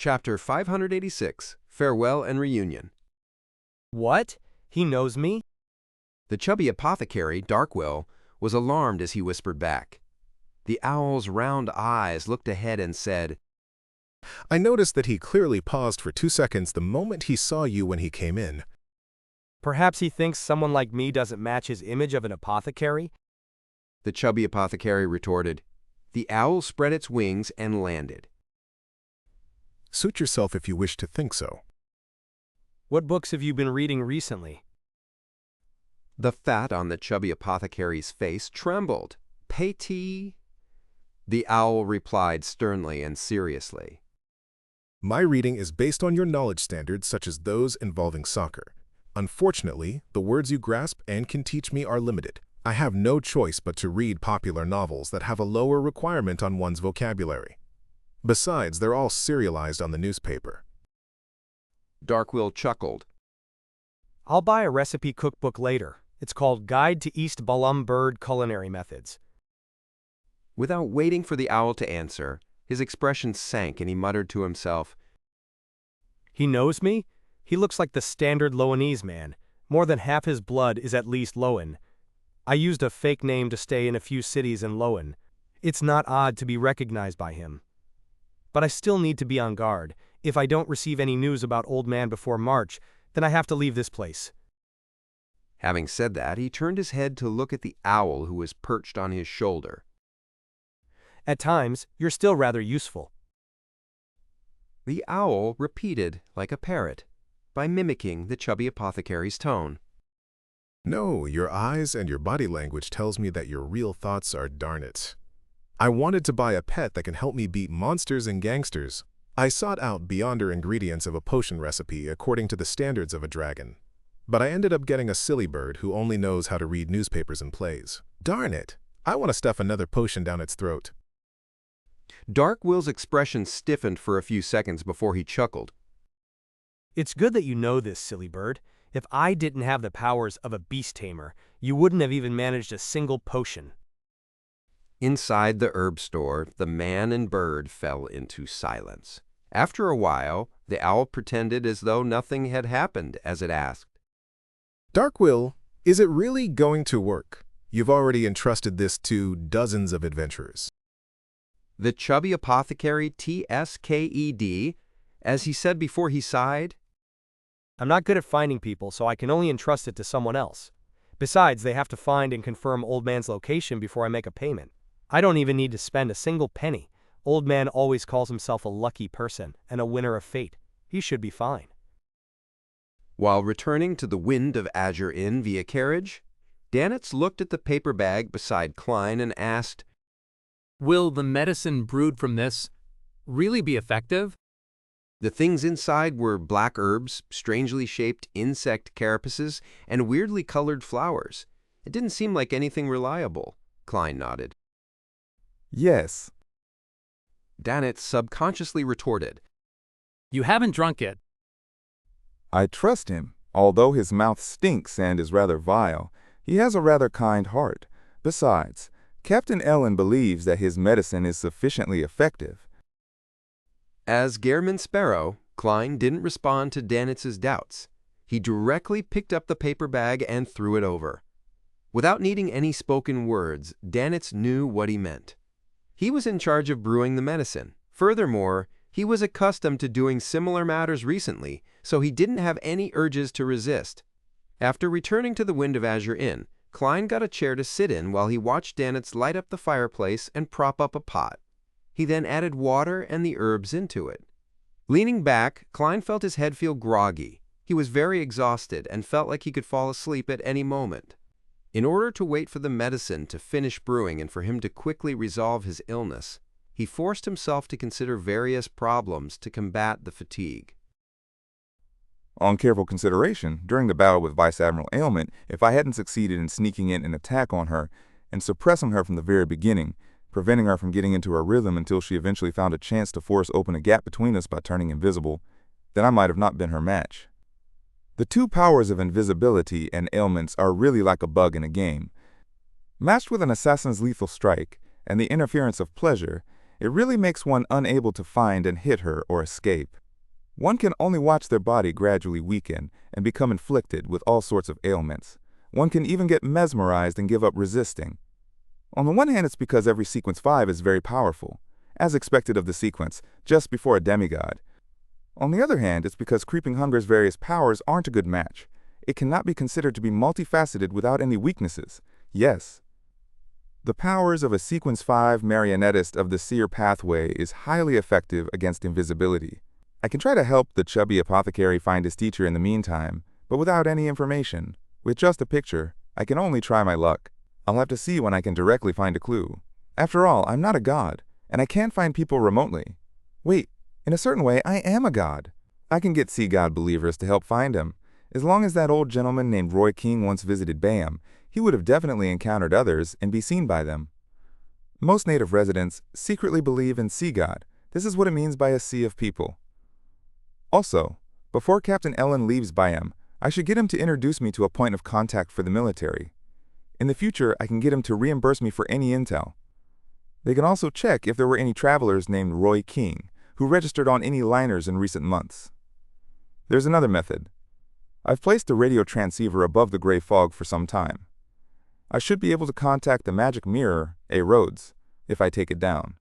Chapter 586, Farewell and Reunion. What? He knows me? The chubby apothecary, Darkwill, was alarmed as he whispered back. The owl's round eyes looked ahead and said, I noticed that he clearly paused for 2 seconds the moment he saw you when he came in. Perhaps he thinks someone like me doesn't match his image of an apothecary? The chubby apothecary retorted. The owl spread its wings and landed. Suit yourself if you wish to think so. What books have you been reading recently? The fat on the chubby apothecary's face trembled. Petit? The owl replied sternly and seriously. My reading is based on your knowledge standards such as those involving soccer. Unfortunately, the words you grasp and can teach me are limited. I have no choice but to read popular novels that have a lower requirement on one's vocabulary. Besides, they're all serialized on the newspaper. Darkwill chuckled. I'll buy a recipe cookbook later. It's called Guide to East Balam Bird Culinary Methods. Without waiting for the owl to answer, his expression sank and he muttered to himself, He knows me? He looks like the standard Loanese man. More than half his blood is at least Loan. I used a fake name to stay in a few cities in Loan. It's not odd to be recognized by him. But I still need to be on guard. If I don't receive any news about Old Man before March, then I have to leave this place. Having said that, he turned his head to look at the owl who was perched on his shoulder. At times, you're still rather useful. The owl repeated like a parrot, by mimicking the chubby apothecary's tone. No, your eyes and your body language tells me that your real thoughts are darn it. I wanted to buy a pet that can help me beat monsters and gangsters. I sought out beyonder ingredients of a potion recipe according to the standards of a dragon. But I ended up getting a silly bird who only knows how to read newspapers and plays. Darn it! I want to stuff another potion down its throat. Darkwill's expression stiffened for a few seconds before he chuckled. It's good that you know this, silly bird. If I didn't have the powers of a beast tamer, you wouldn't have even managed a single potion. Inside the herb store, the man and bird fell into silence. After a while, the owl pretended as though nothing had happened as it asked, Darkwill, is it really going to work? You've already entrusted this to dozens of adventurers. The chubby apothecary TSKED, as he said before he sighed, I'm not good at finding people, so I can only entrust it to someone else. Besides, they have to find and confirm Old Man's location before I make a payment. I don't even need to spend a single penny. Old Man always calls himself a lucky person and a winner of fate. He should be fine. While returning to the Wind of Azure Inn via carriage, Danitz looked at the paper bag beside Klein and asked, Will the medicine brewed from this really be effective? The things inside were black herbs, strangely shaped insect carapaces, and weirdly colored flowers. It didn't seem like anything reliable. Klein nodded. Yes. Danitz subconsciously retorted, You haven't drunk it. I trust him. Although his mouth stinks and is rather vile, he has a rather kind heart. Besides, Captain Ellen believes that his medicine is sufficiently effective. As Gehrman Sparrow, Klein didn't respond to Danitz's doubts. He directly picked up the paper bag and threw it over. Without needing any spoken words, Danitz knew what he meant. He was in charge of brewing the medicine. Furthermore, he was accustomed to doing similar matters recently, so he didn't have any urges to resist. After returning to the Wind of Azure Inn, Klein got a chair to sit in while he watched Danitz light up the fireplace and prop up a pot. He then added water and the herbs into it. Leaning back, Klein felt his head feel groggy. He was very exhausted and felt like he could fall asleep at any moment. In order to wait for the medicine to finish brewing and for him to quickly resolve his illness, he forced himself to consider various problems to combat the fatigue. On careful consideration, during the battle with Vice Admiral Ailment, if I hadn't succeeded in sneaking in an attack on her and suppressing her from the very beginning, preventing her from getting into her rhythm until she eventually found a chance to force open a gap between us by turning invisible, then I might have not been her match. The two powers of invisibility and ailments are really like a bug in a game. Matched with an assassin's lethal strike and the interference of pleasure, It really makes one unable to find and hit her or escape. One can only watch their body gradually weaken and become inflicted with all sorts of ailments. One can even get mesmerized and give up resisting. On the one hand, it's because every sequence 5 is very powerful, as expected of the sequence, just before a demigod. On the other hand, it's because Creeping Hunger's various powers aren't a good match. It cannot be considered to be multifaceted without any weaknesses. Yes. The powers of a sequence 5 marionettist of the seer pathway is highly effective against invisibility. I can try to help the chubby apothecary find his teacher in the meantime, but without any information. With just a picture, I can only try my luck. I'll have to see when I can directly find a clue. After all, I'm not a god, and I can't find people remotely. Wait, in a certain way, I am a god. I can get sea god believers to help find him. As long as that old gentleman named Roy King once visited Bayham, he would have definitely encountered others and be seen by them. Most native residents secretly believe in sea god. This is what it means by a sea of people. Also, before Captain Ellen leaves Bayham, I should get him to introduce me to a point of contact for the military. In the future, I can get him to reimburse me for any intel. They can also check if there were any travelers named Roy King who registered on any liners in recent months. There's another method. I've placed a radio transceiver above the gray fog for some time. I should be able to contact the magic mirror, Arrodes, if I take it down.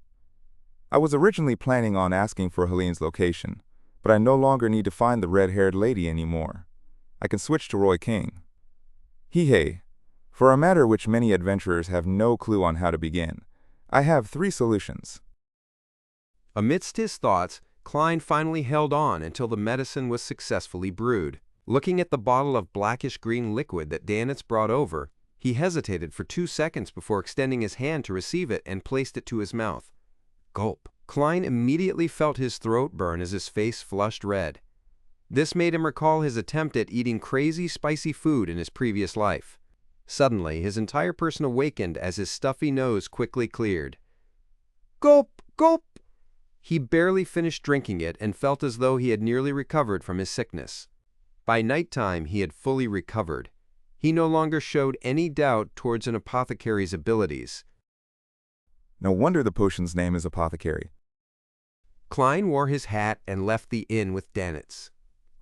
I was originally planning on asking for Helene's location, but I no longer need to find the red-haired lady anymore. I can switch to Roy King. Hee-hey, for a matter which many adventurers have no clue on how to begin, I have 3 solutions. Amidst his thoughts, Klein finally held on until the medicine was successfully brewed. Looking at the bottle of blackish-green liquid that Danitz brought over, he hesitated for 2 seconds before extending his hand to receive it and placed it to his mouth. Gulp. Klein immediately felt his throat burn as his face flushed red. This made him recall his attempt at eating crazy, spicy food in his previous life. Suddenly, his entire person awakened as his stuffy nose quickly cleared. Gulp! Gulp! He barely finished drinking it and felt as though he had nearly recovered from his sickness. By nighttime, he had fully recovered. He no longer showed any doubt towards an apothecary's abilities. No wonder the potion's name is Apothecary. Klein wore his hat and left the inn with Danitz.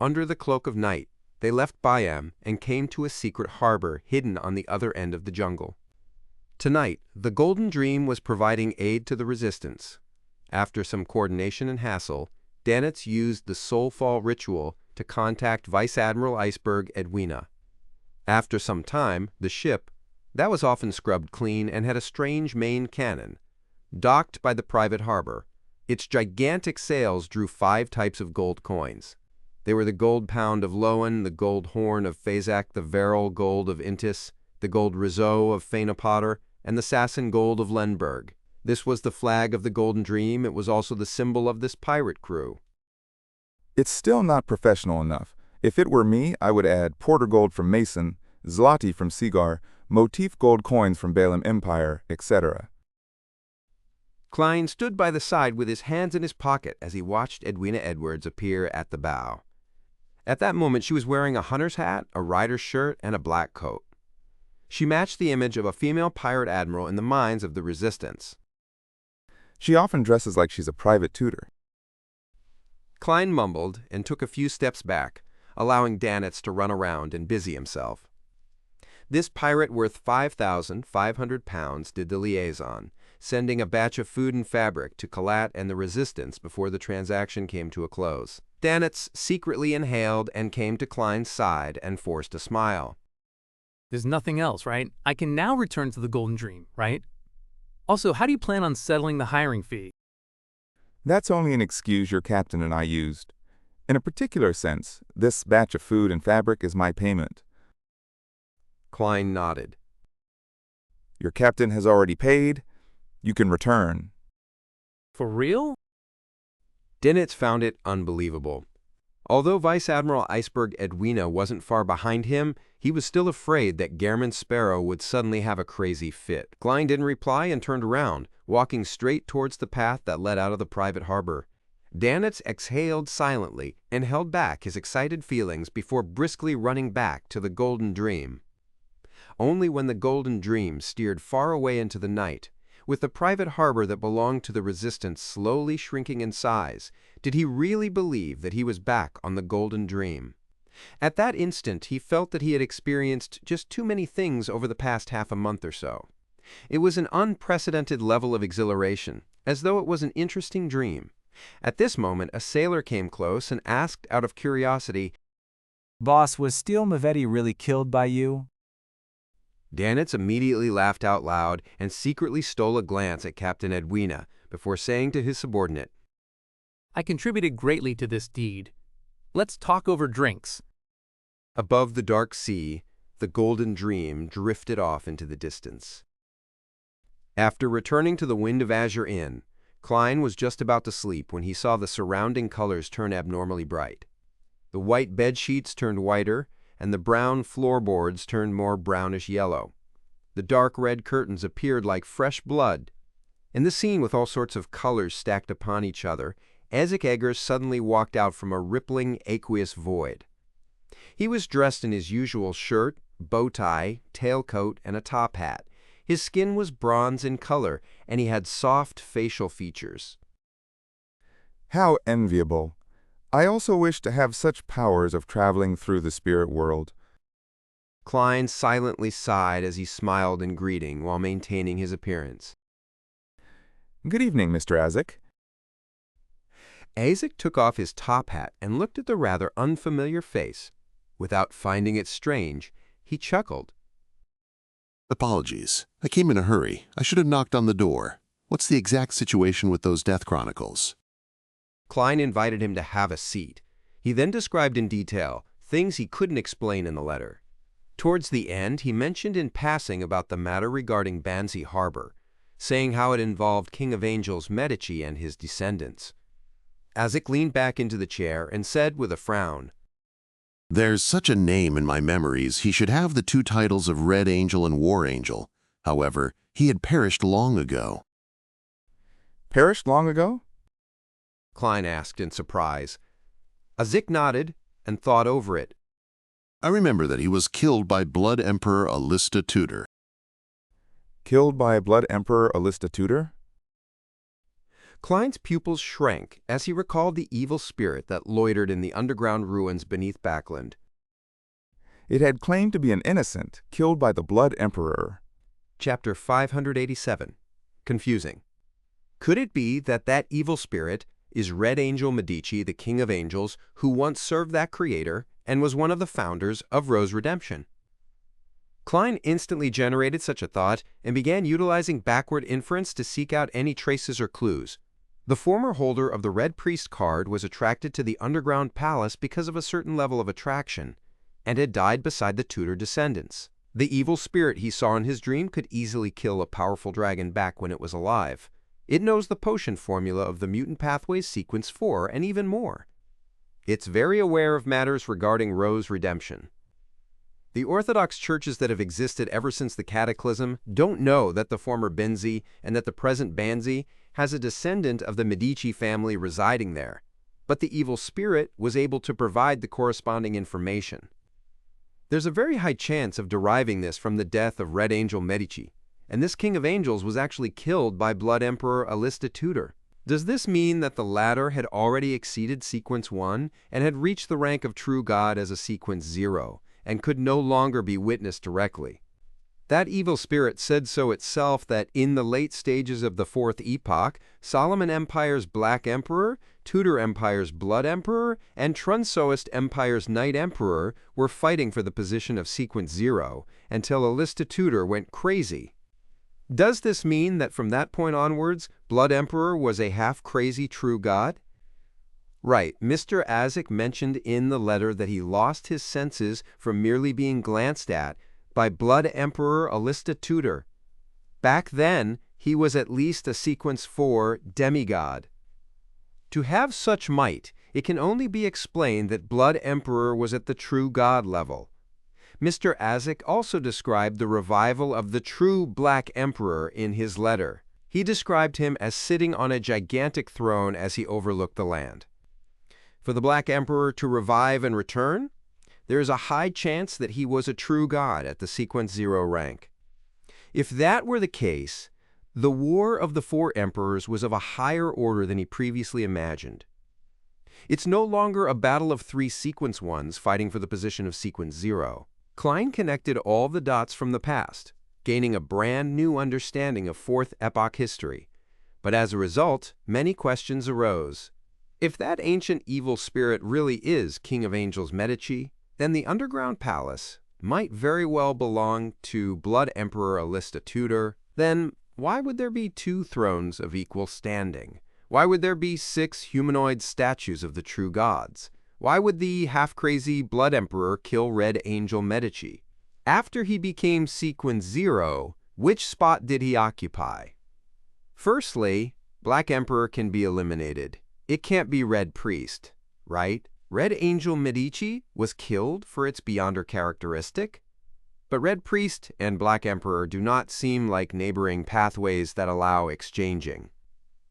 Under the cloak of night, they left Bayham and came to a secret harbor hidden on the other end of the jungle. Tonight, the Golden Dream was providing aid to the resistance. After some coordination and hassle, Danitz used the Soulfall ritual to contact Vice Admiral Iceberg Edwina. After some time, the ship, that was often scrubbed clean and had a strange main cannon, docked by the private harbor. Its gigantic sails drew 5 types of gold coins. They were the gold pound of Lowen, the gold horn of Phazak, the Veril gold of Intis, the gold Rizzo of Fainapotter, and the Sasson gold of Lenberg. This was the flag of the Golden Dream. It was also the symbol of this pirate crew. It's still not professional enough. If it were me, I would add Porter gold from Mason, Zloty from Seagar, motif gold coins from Balaam Empire, etc. Klein stood by the side with his hands in his pocket as he watched Edwina Edwards appear at the bow. At that moment, she was wearing a hunter's hat, a rider's shirt, and a black coat. She matched the image of a female pirate admiral in the minds of the resistance. She often dresses like she's a private tutor. Klein mumbled and took a few steps back, allowing Danitz to run around and busy himself. This pirate worth 5,500 pounds did the liaison, sending a batch of food and fabric to Kalat and the resistance before the transaction came to a close. Danitz secretly inhaled and came to Klein's side and forced a smile. There's nothing else, right? I can now return to the Golden Dream, right? Also, how do you plan on settling the hiring fee? That's only an excuse your captain and I used. In a particular sense, this batch of food and fabric is my payment. Klein nodded. Your captain has already paid. You can return. For real? Danitz found it unbelievable. Although Vice Admiral Iceberg Edwina wasn't far behind him, he was still afraid that Gehrman Sparrow would suddenly have a crazy fit. Klein didn't reply and turned around, walking straight towards the path that led out of the private harbor. Danitz exhaled silently and held back his excited feelings before briskly running back to the Golden Dream. Only when the Golden Dream steered far away into the night, with the private harbor that belonged to the resistance slowly shrinking in size, did he really believe that he was back on the Golden Dream? At that instant, he felt that he had experienced just too many things over the past half a month or so. It was an unprecedented level of exhilaration, as though it was an interesting dream. At this moment, a sailor came close and asked out of curiosity, Boss, was Steele Moretti really killed by you? Danitz immediately laughed out loud and secretly stole a glance at Captain Edwina before saying to his subordinate, I contributed greatly to this deed. Let's talk over drinks. Above the dark sea, the Golden Dream drifted off into the distance. After returning to the Wind of Azure Inn, Klein was just about to sleep when he saw the surrounding colors turn abnormally bright. The white bed sheets turned whiter, and the brown floorboards turned more brownish yellow. The dark red curtains appeared like fresh blood. In the scene with all sorts of colors stacked upon each other, Isaac Eggers suddenly walked out from a rippling, aqueous void. He was dressed in his usual shirt, bow tie, tailcoat, and a top hat. His skin was bronze in color, and he had soft facial features. How enviable! I also wish to have such powers of traveling through the spirit world. Klein silently sighed as he smiled in greeting while maintaining his appearance. Good evening, Mr. Isaac. Isaac took off his top hat and looked at the rather unfamiliar face. Without finding it strange, he chuckled. Apologies. I came in a hurry. I should have knocked on the door. What's the exact situation with those death chronicles? Klein invited him to have a seat. He then described in detail things he couldn't explain in the letter. Towards the end, he mentioned in passing about the matter regarding Banzi Harbor, saying how it involved King of Angels Medici and his descendants. Isaac leaned back into the chair and said with a frown, There's such a name in my memories. He should have the two titles of Red Angel and War Angel. However, he had perished long ago. Perished long ago? Klein asked in surprise. Isaac nodded and thought over it. I remember that he was killed by Blood Emperor Alista Tudor. Killed by Blood Emperor Alista Tudor? Klein's pupils shrank as he recalled the evil spirit that loitered in the underground ruins beneath Backland. It had claimed to be an innocent, killed by the Blood Emperor. Chapter 587. Confusing. Could it be that that evil spirit is Red Angel Medici, the King of Angels, who once served that creator and was one of the founders of Rose Redemption? Klein instantly generated such a thought and began utilizing backward inference to seek out any traces or clues. The former holder of the Red Priest card was attracted to the underground palace because of a certain level of attraction, and had died beside the Tudor descendants. The evil spirit he saw in his dream could easily kill a powerful dragon back when it was alive. It knows the potion formula of the Mutant Pathways Sequence 4 and even more. It's very aware of matters regarding Rose Redemption. The Orthodox churches that have existed ever since the Cataclysm don't know that the former Benzi and that the present Banzi has a descendant of the Medici family residing there, but the evil spirit was able to provide the corresponding information. There's a very high chance of deriving this from the death of Red Angel Medici, and this King of Angels was actually killed by Blood Emperor Alista Tudor. Does this mean that the latter had already exceeded Sequence 1 and had reached the rank of True God as a Sequence 0, and could no longer be witnessed directly? That evil spirit said so itself that in the late stages of the Fourth Epoch, Solomon Empire's Black Emperor, Tudor Empire's Blood Emperor, and Trunsoist Empire's Night Emperor were fighting for the position of Sequence 0 until Alista Tudor went crazy. Does this mean that from that point onwards, Blood Emperor was a half-crazy true god? Right, Mr. Isaac mentioned in the letter that he lost his senses from merely being glanced at by Blood Emperor Alista Tudor. Back then, he was at least a Sequence 4 demigod. To have such might, it can only be explained that Blood Emperor was at the true god level. Mr. Isaac also described the revival of the true Black Emperor in his letter. He described him as sitting on a gigantic throne as he overlooked the land. For the Black Emperor to revive and return, there is a high chance that he was a true god at the Sequence 0 rank. If that were the case, The War of the Four Emperors was of a higher order than he previously imagined. It's no longer a battle of three sequence ones fighting for the position of sequence 0. Klein connected all the dots from the past, gaining a brand new understanding of Fourth Epoch history. But as a result, many questions arose. If that ancient evil spirit really is King of Angels Medici, then the underground palace might very well belong to Blood Emperor Alistair. Then why would there be two thrones of equal standing? Why would there be 6 humanoid statues of the true gods? Why would the half-crazy Blood Emperor kill Red Angel Medici? After he became Sequence 0, which spot did he occupy? Firstly, Black Emperor can be eliminated. It can't be Red Priest, right? Red Angel Medici was killed for its Beyonder characteristic. But Red Priest and Black Emperor do not seem like neighboring pathways that allow exchanging.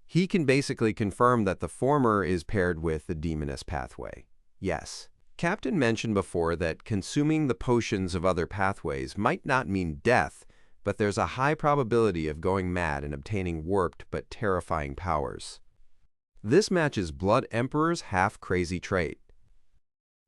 He can basically confirm that the former is paired with the demoness pathway. Yes, Captain mentioned before that consuming the potions of other pathways might not mean death, but there's a high probability of going mad and obtaining warped but terrifying powers. This matches Blood Emperor's half-crazy trait.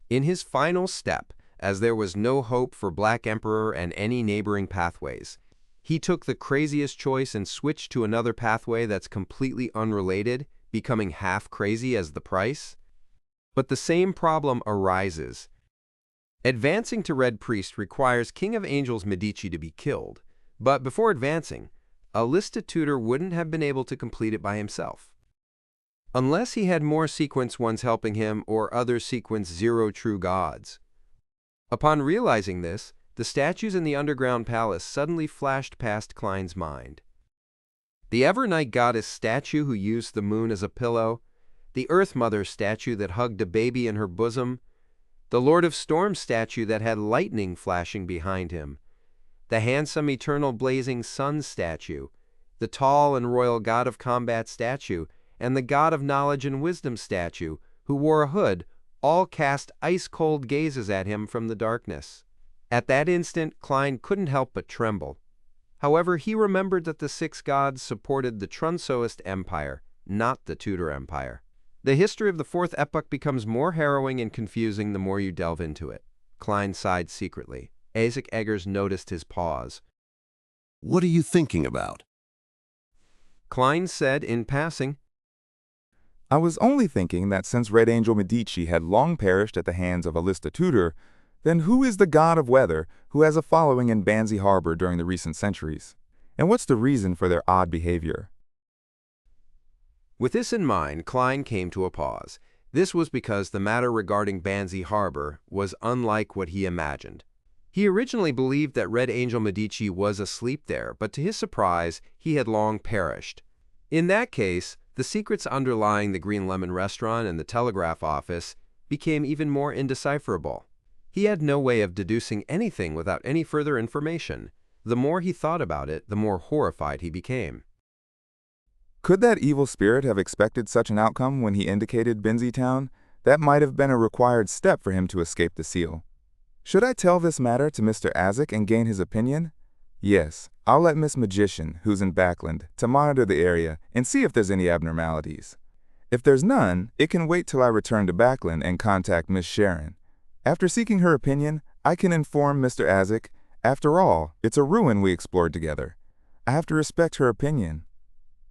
In his final step, as there was no hope for Black Emperor and any neighboring pathways, he took the craziest choice and switched to another pathway that's completely unrelated, becoming half crazy as the price. But the same problem arises. Advancing to Red Priest requires King of Angels Medici to be killed, but before advancing, Alistair wouldn't have been able to complete it by himself. Unless he had more Sequence 1s helping him or other Sequence 0 true gods. Upon realizing this, the statues in the underground palace suddenly flashed past Klein's mind. The Evernight Goddess statue who used the moon as a pillow, the Earth Mother statue that hugged a baby in her bosom, the Lord of Storm statue that had lightning flashing behind him, the handsome eternal blazing sun statue, the tall and royal God of Combat statue, and the God of Knowledge and Wisdom statue, who wore a hood, all cast ice-cold gazes at him from the darkness. At that instant, Klein couldn't help but tremble. However, he remembered that the 6 gods supported the Trunsoist Empire, not the Tudor Empire. The history of the Fourth Epoch becomes more harrowing and confusing the more you delve into it. Klein sighed secretly. Isaac Eggers noticed his pause. What are you thinking about? Klein said in passing, I was only thinking that since Red Angel Medici had long perished at the hands of Alistair, then who is the god of weather who has a following in Banzi Harbor during the recent centuries? And what's the reason for their odd behavior? With this in mind, Klein came to a pause. This was because the matter regarding Banzi Harbor was unlike what he imagined. He originally believed that Red Angel Medici was asleep there, but to his surprise, he had long perished. In that case, the secrets underlying the Green Lemon restaurant and the telegraph office became even more indecipherable. He had no way of deducing anything without any further information. The more he thought about it, the more horrified he became. Could that evil spirit have expected such an outcome when he indicated Benzie Town? That might have been a required step for him to escape the seal. Should I tell this matter to Mr. Isaac and gain his opinion? Yes, I'll let Miss Magician, who's in Backland, to monitor the area and see if there's any abnormalities. If there's none, it can wait till I return to Backland and contact Miss Sharon. After seeking her opinion, I can inform Mr. Isaac. After all, it's a ruin we explored together. I have to respect her opinion.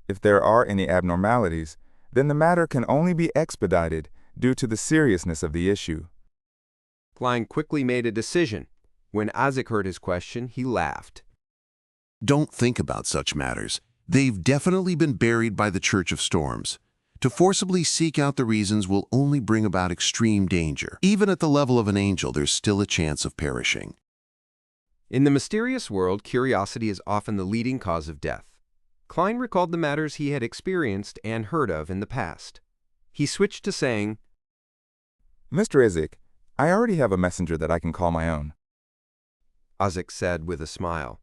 If there are any abnormalities, then the matter can only be expedited due to the seriousness of the issue. Klein quickly made a decision. When Isaac heard his question, he laughed. Don't think about such matters. They've definitely been buried by the Church of Storms. To forcibly seek out the reasons will only bring about extreme danger. Even at the level of an angel, there's still a chance of perishing. In the mysterious world, curiosity is often the leading cause of death. Klein recalled the matters he had experienced and heard of in the past. He switched to saying, Mr. Isaac, I already have a messenger that I can call my own. Isaac said with a smile.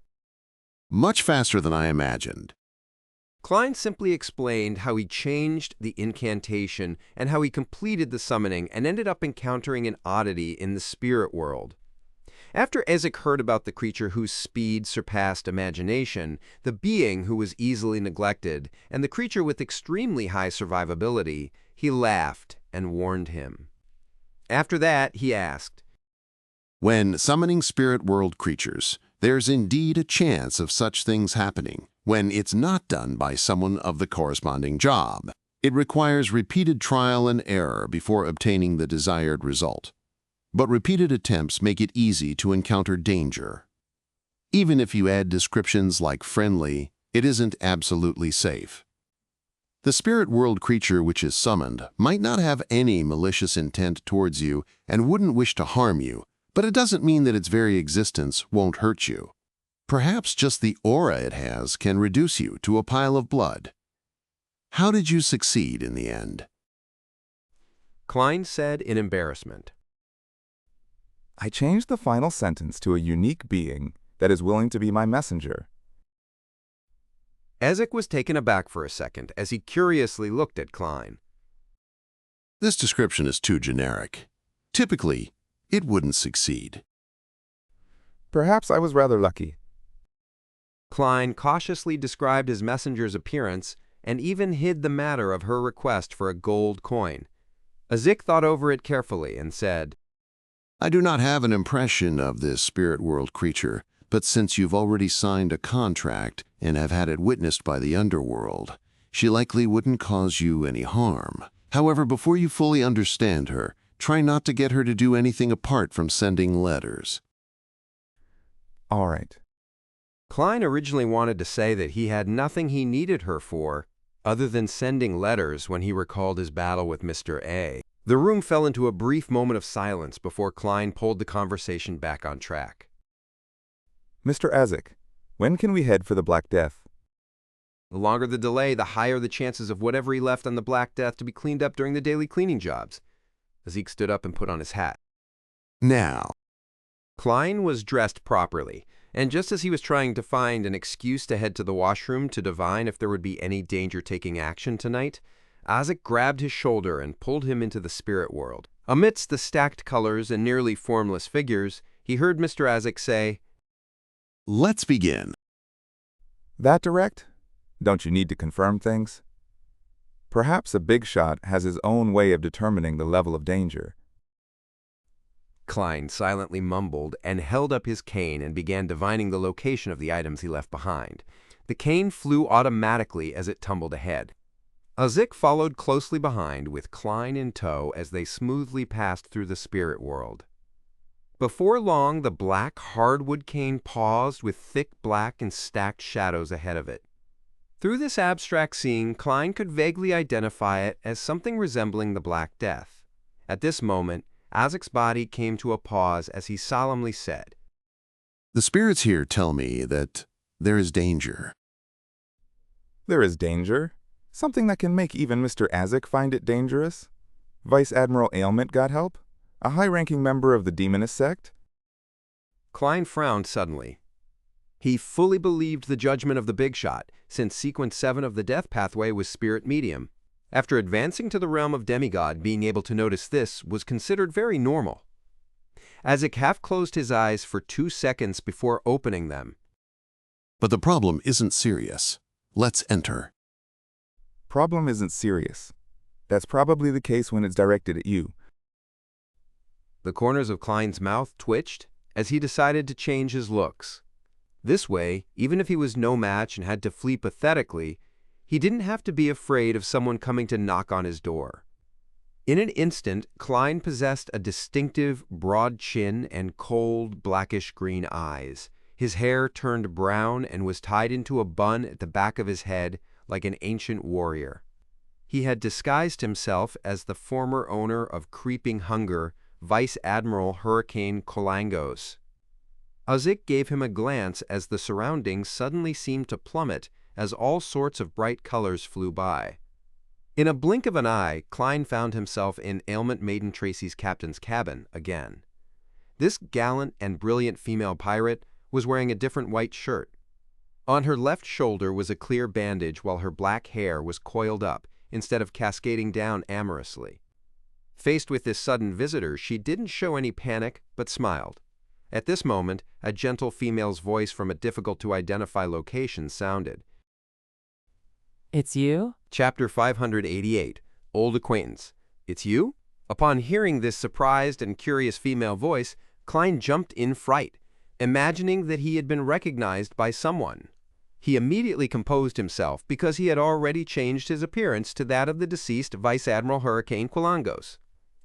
Much faster than I imagined. Klein simply explained how he changed the incantation and how he completed the summoning and ended up encountering an oddity in the spirit world. After Ezek heard about the creature whose speed surpassed imagination, the being who was easily neglected, and the creature with extremely high survivability, he laughed and warned him. After that, he asked, When summoning spirit world creatures, there's indeed a chance of such things happening when it's not done by someone of the corresponding job. It requires repeated trial and error before obtaining the desired result. But repeated attempts make it easy to encounter danger. Even if you add descriptions like friendly, it isn't absolutely safe. The spirit world creature which is summoned might not have any malicious intent towards you and wouldn't wish to harm you, but it doesn't mean that its very existence won't hurt you. Perhaps just the aura it has can reduce you to a pile of blood. How did you succeed in the end? Klein said in embarrassment. I changed the final sentence to a unique being that is willing to be my messenger. Ezek was taken aback for a second as he curiously looked at Klein. This description is too generic. Typically, it wouldn't succeed. Perhaps I was rather lucky. Klein cautiously described his messenger's appearance and even hid the matter of her request for a gold coin. Ezek thought over it carefully and said, I do not have an impression of this spirit world creature, but since you've already signed a contract and have had it witnessed by the underworld, she likely wouldn't cause you any harm. However, before you fully understand her, try not to get her to do anything apart from sending letters. All right. Klein originally wanted to say that he had nothing he needed her for other than sending letters when he recalled his battle with Mr. A. The room fell into a brief moment of silence before Klein pulled the conversation back on track. Mr. Ezek, when can we head for the Black Death? The longer the delay, the higher the chances of whatever he left on the Black Death to be cleaned up during the daily cleaning jobs. Ezek stood up and put on his hat. Now, Klein was dressed properly, and just as he was trying to find an excuse to head to the washroom to divine if there would be any danger taking action tonight, Ezek grabbed his shoulder and pulled him into the spirit world. Amidst the stacked colors and nearly formless figures, he heard Mr. Ezek say, let's begin. That direct? Don't you need to confirm things? Perhaps a big shot has his own way of determining the level of danger. Klein silently mumbled and held up his cane and began divining the location of the items he left behind. The cane flew automatically as it tumbled ahead. Ezek followed closely behind with Klein in tow as they smoothly passed through the spirit world. Before long, the black hardwood cane paused with thick black and stacked shadows ahead of it. Through this abstract scene, Klein could vaguely identify it as something resembling the Black Death. At this moment, Ezek's body came to a pause as he solemnly said, The spirits here tell me that there is danger. There is danger? Something that can make even Mr. Ezek find it dangerous? Vice Admiral Ailment got help? A high-ranking member of the demonist sect? Klein frowned suddenly. He fully believed the judgment of the big shot, since Sequence 7 of the Death Pathway was Spirit Medium. After advancing to the realm of demigod, being able to notice this was considered very normal. Ezek half closed his eyes for 2 seconds before opening them. But the problem isn't serious. Let's enter. Problem isn't serious. That's probably the case when it's directed at you. The corners of Klein's mouth twitched as he decided to change his looks. This way, even if he was no match and had to flee pathetically, he didn't have to be afraid of someone coming to knock on his door. In an instant, Klein possessed a distinctive, broad chin and cold, blackish-green eyes. His hair turned brown and was tied into a bun at the back of his head like an ancient warrior. He had disguised himself as the former owner of Creeping Hunger, Vice Admiral Hurricane Kolangos. Ezek gave him a glance as the surroundings suddenly seemed to plummet as all sorts of bright colors flew by. In a blink of an eye, Klein found himself in Ailment Maiden Tracy's captain's cabin again. This gallant and brilliant female pirate was wearing a different white shirt. On her left shoulder was a clear bandage while her black hair was coiled up instead of cascading down amorously. Faced with this sudden visitor, she didn't show any panic but smiled. At this moment, a gentle female's voice from a difficult-to-identify location sounded. It's you? Chapter 588, Old Acquaintance. It's you? Upon hearing this surprised and curious female voice, Klein jumped in fright, imagining that he had been recognized by someone. He immediately composed himself because he had already changed his appearance to that of the deceased Vice Admiral Hurricane Quilangos.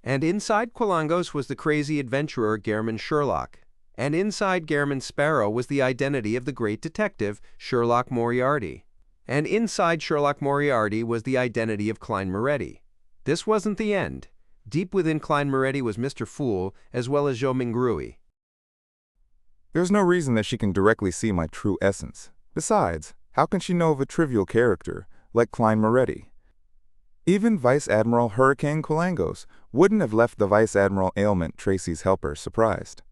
And inside Quilangos was the crazy adventurer Gehrman Sherlock. And inside Gehrman Sparrow was the identity of the great detective Sherlock Moriarty. And inside Sherlock Moriarty was the identity of Klein Moretti. This wasn't the end. Deep within Klein Moretti was Mr. Fool, as well as Zhou Mingrui. There's no reason that she can directly see my true essence. Besides, how can she know of a trivial character like Klein Moretti? Even Vice Admiral Hurricane Quilangos wouldn't have left the Vice Admiral Ailment, Tracy's helper, surprised.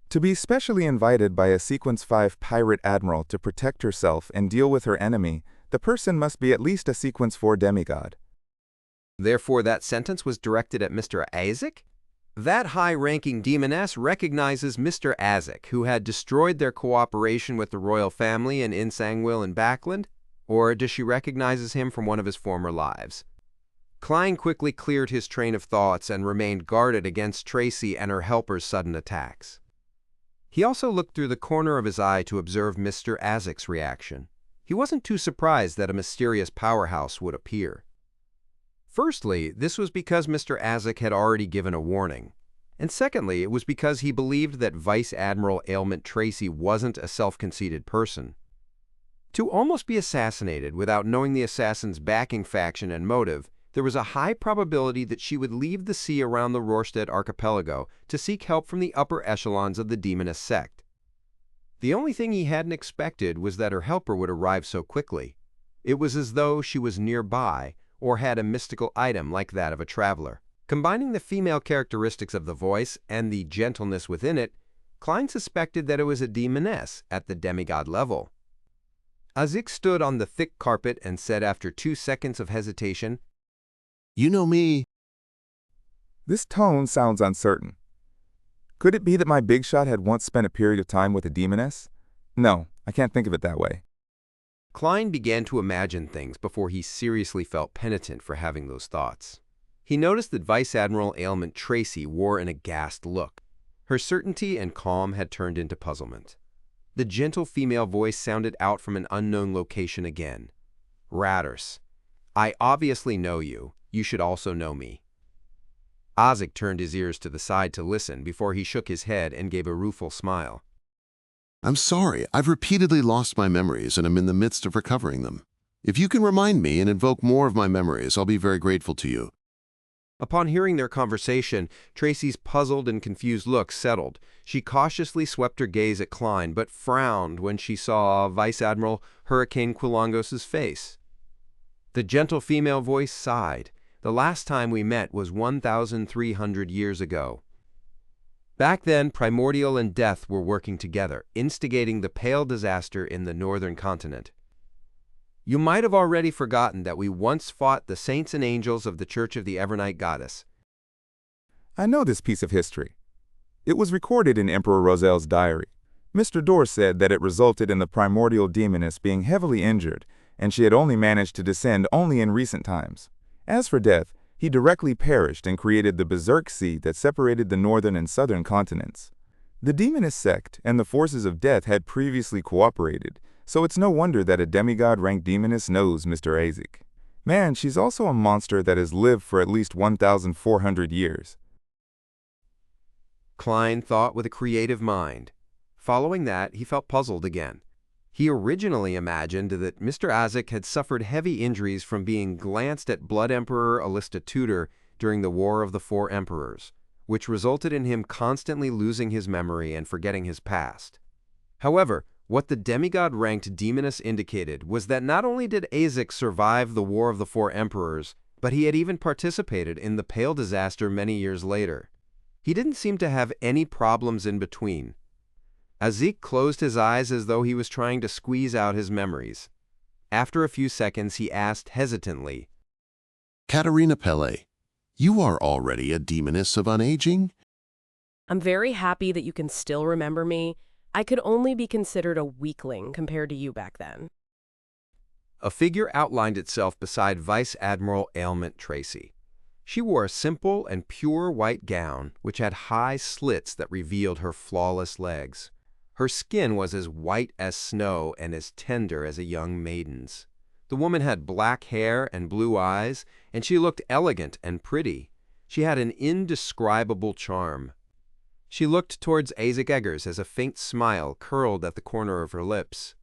To be specially invited by a Sequence 5 pirate admiral to protect herself and deal with her enemy, the person must be at least a Sequence 4 demigod. Therefore, that sentence was directed at Mr. Isaac? That high-ranking demoness recognizes Mr. Isaac, who had destroyed their cooperation with the royal family in Insangwil and Backland, or does she recognize him from one of his former lives? Klein quickly cleared his train of thoughts and remained guarded against Tracy and her helper's sudden attacks. He also looked through the corner of his eye to observe Mr. Isaac's reaction. He wasn't too surprised that a mysterious powerhouse would appear. Firstly, this was because Mr. Isaac had already given a warning. And secondly, it was because he believed that Vice Admiral Ailment Tracy wasn't a self-conceited person. To almost be assassinated without knowing the assassin's backing faction and motive, there was a high probability that she would leave the sea around the Rorstead archipelago to seek help from the upper echelons of the demoness sect. The only thing he hadn't expected was that her helper would arrive so quickly. It was as though she was nearby or had a mystical item like that of a traveler. Combining the female characteristics of the voice and the gentleness within it, Klein suspected that it was a demoness at the demigod level. Isaac stood on the thick carpet and said after 2 seconds of hesitation, You know me. This tone sounds uncertain. Could it be that my big shot had once spent a period of time with a demoness? No, I can't think of it that way. Klein began to imagine things before he seriously felt penitent for having those thoughts. He noticed that Vice Admiral Ailment Tracy wore an aghast look. Her certainty and calm had turned into puzzlement. The gentle female voice sounded out from an unknown location again. Ratters. I obviously know you. You should also know me. Isaac turned his ears to the side to listen before he shook his head and gave a rueful smile. I'm sorry, I've repeatedly lost my memories and I'm in the midst of recovering them. If you can remind me and invoke more of my memories, I'll be very grateful to you. Upon hearing their conversation, Tracy's puzzled and confused look settled. She cautiously swept her gaze at Klein, but frowned when she saw Vice Admiral Hurricane Quilangos' face. The gentle female voice sighed. The last time we met was 1,300 years ago. Back then, Primordial and Death were working together, instigating the Pale Disaster in the northern continent. You might have already forgotten that we once fought the saints and angels of the Church of the Evernight Goddess. I know this piece of history. It was recorded in Emperor Rosel's diary. Mr. Dorr said that it resulted in the primordial demoness being heavily injured, and she had only managed to descend only in recent times. As for Death, he directly perished and created the Berserk Sea that separated the northern and southern continents. The demoness sect and the forces of Death had previously cooperated, so it's no wonder that a demigod-ranked demoness knows Mr. Isaac. Man, she's also a monster that has lived for at least 1,400 years. Klein thought with a creative mind. Following that, he felt puzzled again. He originally imagined that Mr. Isaac had suffered heavy injuries from being glanced at Blood Emperor Alista Tudor during the War of the Four Emperors, which resulted in him constantly losing his memory and forgetting his past. However, what the demigod-ranked demoness indicated was that not only did Isaac survive the War of the Four Emperors, but he had even participated in the Pale Disaster many years later. He didn't seem to have any problems in between. Isaac closed his eyes as though he was trying to squeeze out his memories. After a few seconds, he asked hesitantly, Katerina Pele, you are already a demoness of unaging? I'm very happy that you can still remember me. I could only be considered a weakling compared to you back then. A figure outlined itself beside Vice Admiral Ailment Tracy. She wore a simple and pure white gown, which had high slits that revealed her flawless legs. Her skin was as white as snow and as tender as a young maiden's. The woman had black hair and blue eyes, and she looked elegant and pretty. She had an indescribable charm. She looked towards Isaac Eggers as a faint smile curled at the corner of her lips.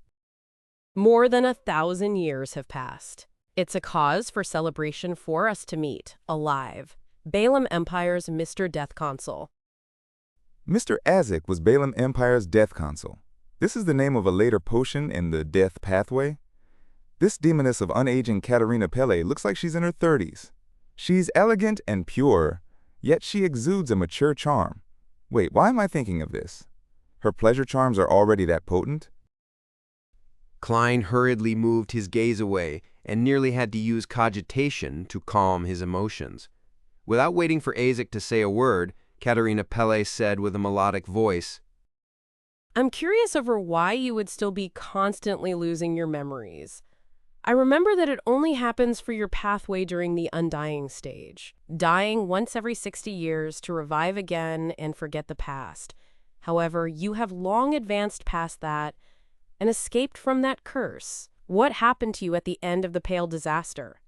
More than 1,000 years have passed. It's a cause for celebration for us to meet, alive. Balaam Empire's Mr. Death Consul. Mr. Isaac was Balaam Empire's death consul. This is the name of a later potion in the death pathway. This demoness of unaging Katerina Pelle looks like she's in her 30s. She's elegant and pure, yet she exudes a mature charm. Wait, why am I thinking of this? Her pleasure charms are already that potent? Klein hurriedly moved his gaze away and nearly had to use cogitation to calm his emotions. Without waiting for Isaac to say a word, Katerina Pelle said with a melodic voice, I'm curious over why you would still be constantly losing your memories. I remember that it only happens for your pathway during the undying stage, dying once every 60 years to revive again and forget the past. However, you have long advanced past that and escaped from that curse. What happened to you at the end of the Pale Disaster?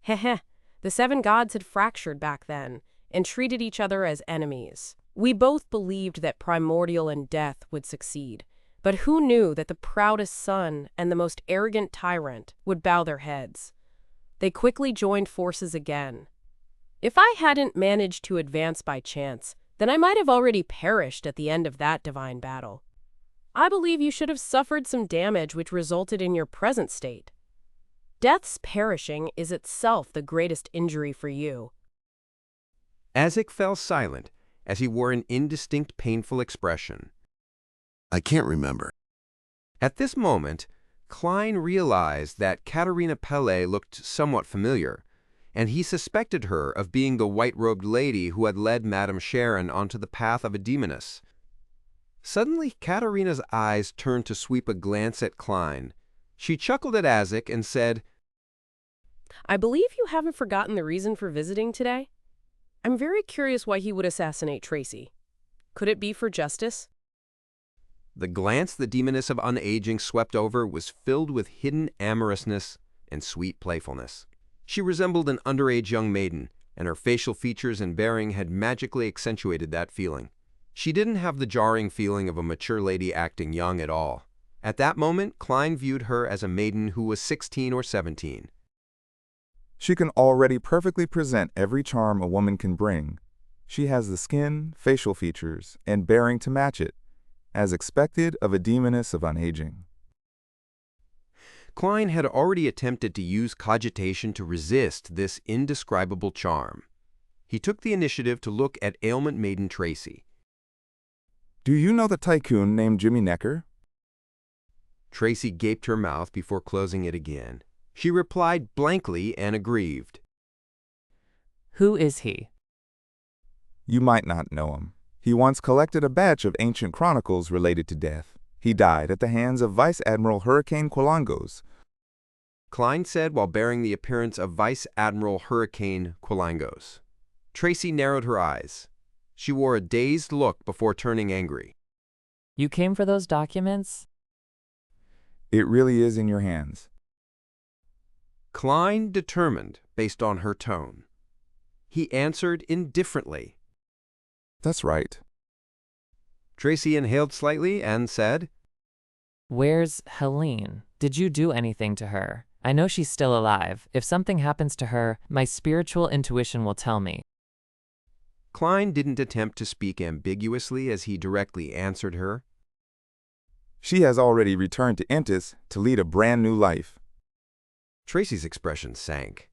Heh, the 7 gods had fractured back then and treated each other as enemies. We both believed that Primordial and Death would succeed. But who knew that the proudest son and the most arrogant tyrant would bow their heads? They quickly joined forces again. If I hadn't managed to advance by chance, then I might have already perished at the end of that divine battle. I believe you should have suffered some damage which resulted in your present state. Death's perishing is itself the greatest injury for you. Isaac fell silent as he wore an indistinct, painful expression. I can't remember. At this moment, Klein realized that Katerina Pelle looked somewhat familiar, and he suspected her of being the white-robed lady who had led Madame Sharon onto the path of a demoness. Suddenly, Katerina's eyes turned to sweep a glance at Klein. She chuckled at Isaac and said, I believe you haven't forgotten the reason for visiting today? I'm very curious why he would assassinate Tracy. Could it be for justice? The glance the demoness of unaging swept over was filled with hidden amorousness and sweet playfulness. She resembled an underage young maiden, and her facial features and bearing had magically accentuated that feeling. She didn't have the jarring feeling of a mature lady acting young at all. At that moment, Klein viewed her as a maiden who was 16 or 17. She can already perfectly present every charm a woman can bring. She has the skin, facial features, and bearing to match it, as expected of a demoness of unaging. Klein had already attempted to use cogitation to resist this indescribable charm. He took the initiative to look at ailment maiden Tracy. Do you know the tycoon named Jimmy Necker? Tracy gaped her mouth before closing it again. She replied blankly and aggrieved. Who is he? You might not know him. He once collected a batch of ancient chronicles related to death. He died at the hands of Vice Admiral Hurricane Quilangos. Klein said while bearing the appearance of Vice Admiral Hurricane Quilangos. Tracy narrowed her eyes. She wore a dazed look before turning angry. You came for those documents? It really is in your hands. Klein determined based on her tone. He answered indifferently. That's right. Tracy inhaled slightly and said, Where's Helene? Did you do anything to her? I know she's still alive. If something happens to her, my spiritual intuition will tell me. Klein didn't attempt to speak ambiguously as he directly answered her. She has already returned to Entis to lead a brand new life. Tracy's expression sank.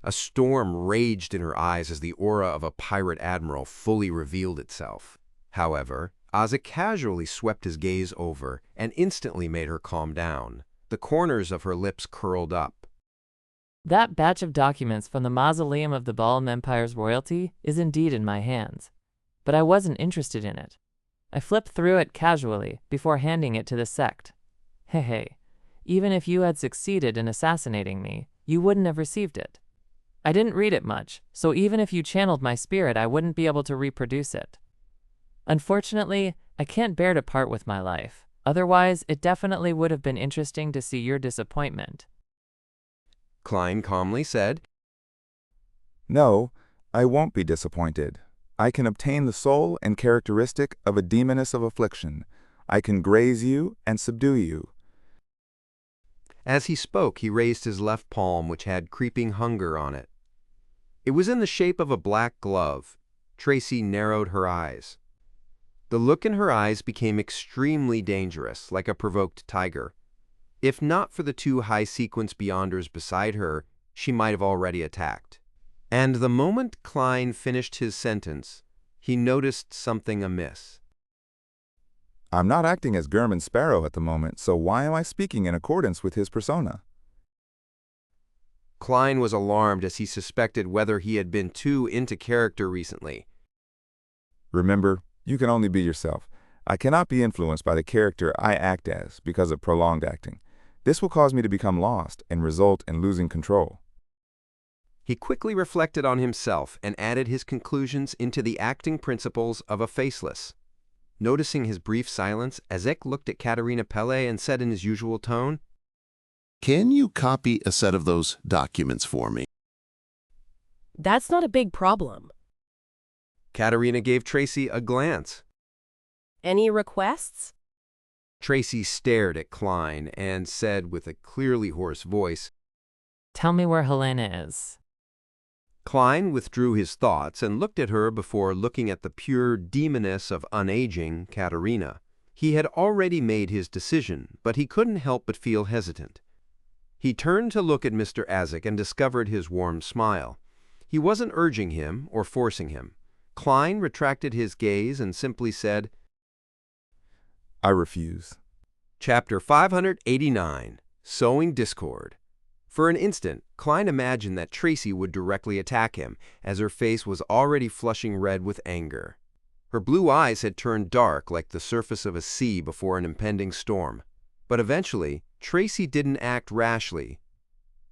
A storm raged in her eyes as the aura of a pirate admiral fully revealed itself. However, Isaac casually swept his gaze over and instantly made her calm down. The corners of her lips curled up. That batch of documents from the mausoleum of the Balaam Empire's royalty is indeed in my hands. but I wasn't interested in it. I flipped through it casually before handing it to the sect. Hey, even if you had succeeded in assassinating me, you wouldn't have received it. I didn't read it much, so even if you channeled my spirit, I wouldn't be able to reproduce it. Unfortunately, I can't bear to part with my life. Otherwise, it definitely would have been interesting to see your disappointment. Klein calmly said, No, I won't be disappointed. I can obtain the soul and characteristic of a demoness of affliction. I can graze you and subdue you. As he spoke, he raised his left palm, which had creeping hunger on it. It was in the shape of a black glove. Tracy narrowed her eyes. The look in her eyes became extremely dangerous, like a provoked tiger. If not for the two high-sequence Beyonders beside her, she might have already attacked. And the moment Klein finished his sentence, he noticed something amiss. I'm not acting as German Sparrow at the moment, so why am I speaking in accordance with his persona? Klein was alarmed as he suspected whether he had been too into character recently. Remember, you can only be yourself. I cannot be influenced by the character I act as because of prolonged acting. This will cause me to become lost and result in losing control. He quickly reflected on himself and added his conclusions into the acting principles of a faceless. Noticing his brief silence, Ezek looked at Katerina Pelle and said in his usual tone, Can you copy a set of those documents for me? That's not a big problem. Katerina gave Tracy a glance. Any requests? Tracy stared at Klein and said with a clearly hoarse voice, Tell me where Helena is. Klein withdrew his thoughts and looked at her before looking at the pure demoness of unaging Katerina. He had already made his decision, but he couldn't help but feel hesitant. He turned to look at Mr. Azek and discovered his warm smile. He wasn't urging him or forcing him. Klein retracted his gaze and simply said, I refuse. Chapter 589, Sowing Discord. For an instant, Klein imagined that Tracy would directly attack him, as her face was already flushing red with anger. Her blue eyes had turned dark like the surface of a sea before an impending storm. But eventually, Tracy didn't act rashly.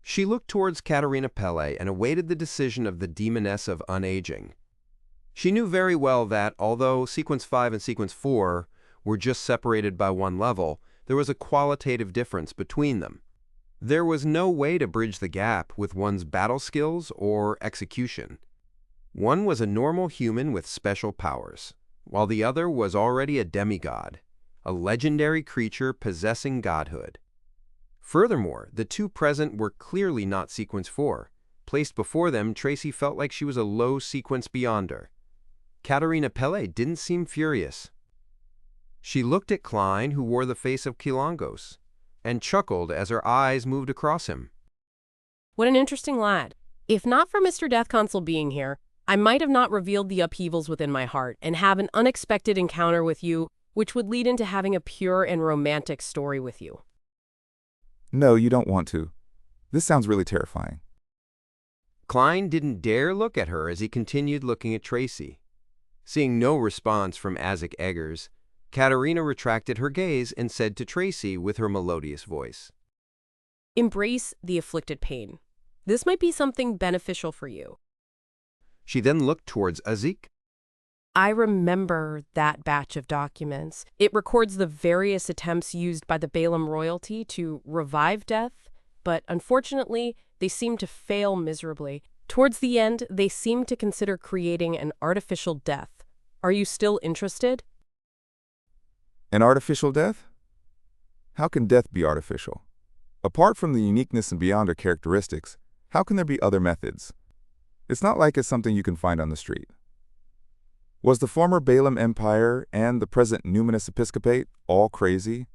She looked towards Katerina Pelle and awaited the decision of the demoness of unaging. She knew very well that, although Sequence 5 and Sequence 4 were just separated by one level, there was a qualitative difference between them. There was no way to bridge the gap with one's battle skills or execution. One was a normal human with special powers, while the other was already a demigod, a legendary creature possessing godhood. Furthermore, the two present were clearly not Sequence 4. Placed before them, Tracy felt like she was a low Sequence Beyonder. Katerina Pelle didn't seem furious. She looked at Klein, who wore the face of Kilangos, and chuckled as her eyes moved across him. What an interesting lad. If not for Mr. Death Consul being here, I might have not revealed the upheavals within my heart and have an unexpected encounter with you, which would lead into having a pure and romantic story with you. No, you don't want to. This sounds really terrifying. Klein didn't dare look at her as he continued looking at Tracy. Seeing no response from Azek Eggers, Katerina retracted her gaze and said to Tracy with her melodious voice, Embrace the afflicted pain. This might be something beneficial for you. She then looked towards Azik. I remember that batch of documents. It records the various attempts used by the Balaam royalty to revive death, but unfortunately, they seem to fail miserably. Towards the end, they seem to consider creating an artificial death. Are you still interested? An artificial death? How can death be artificial? Apart from the uniqueness and Beyonder characteristics, how can there be other methods? It's not like it's something you can find on the street. Was the former Balaam Empire and the present Numinous Episcopate all crazy?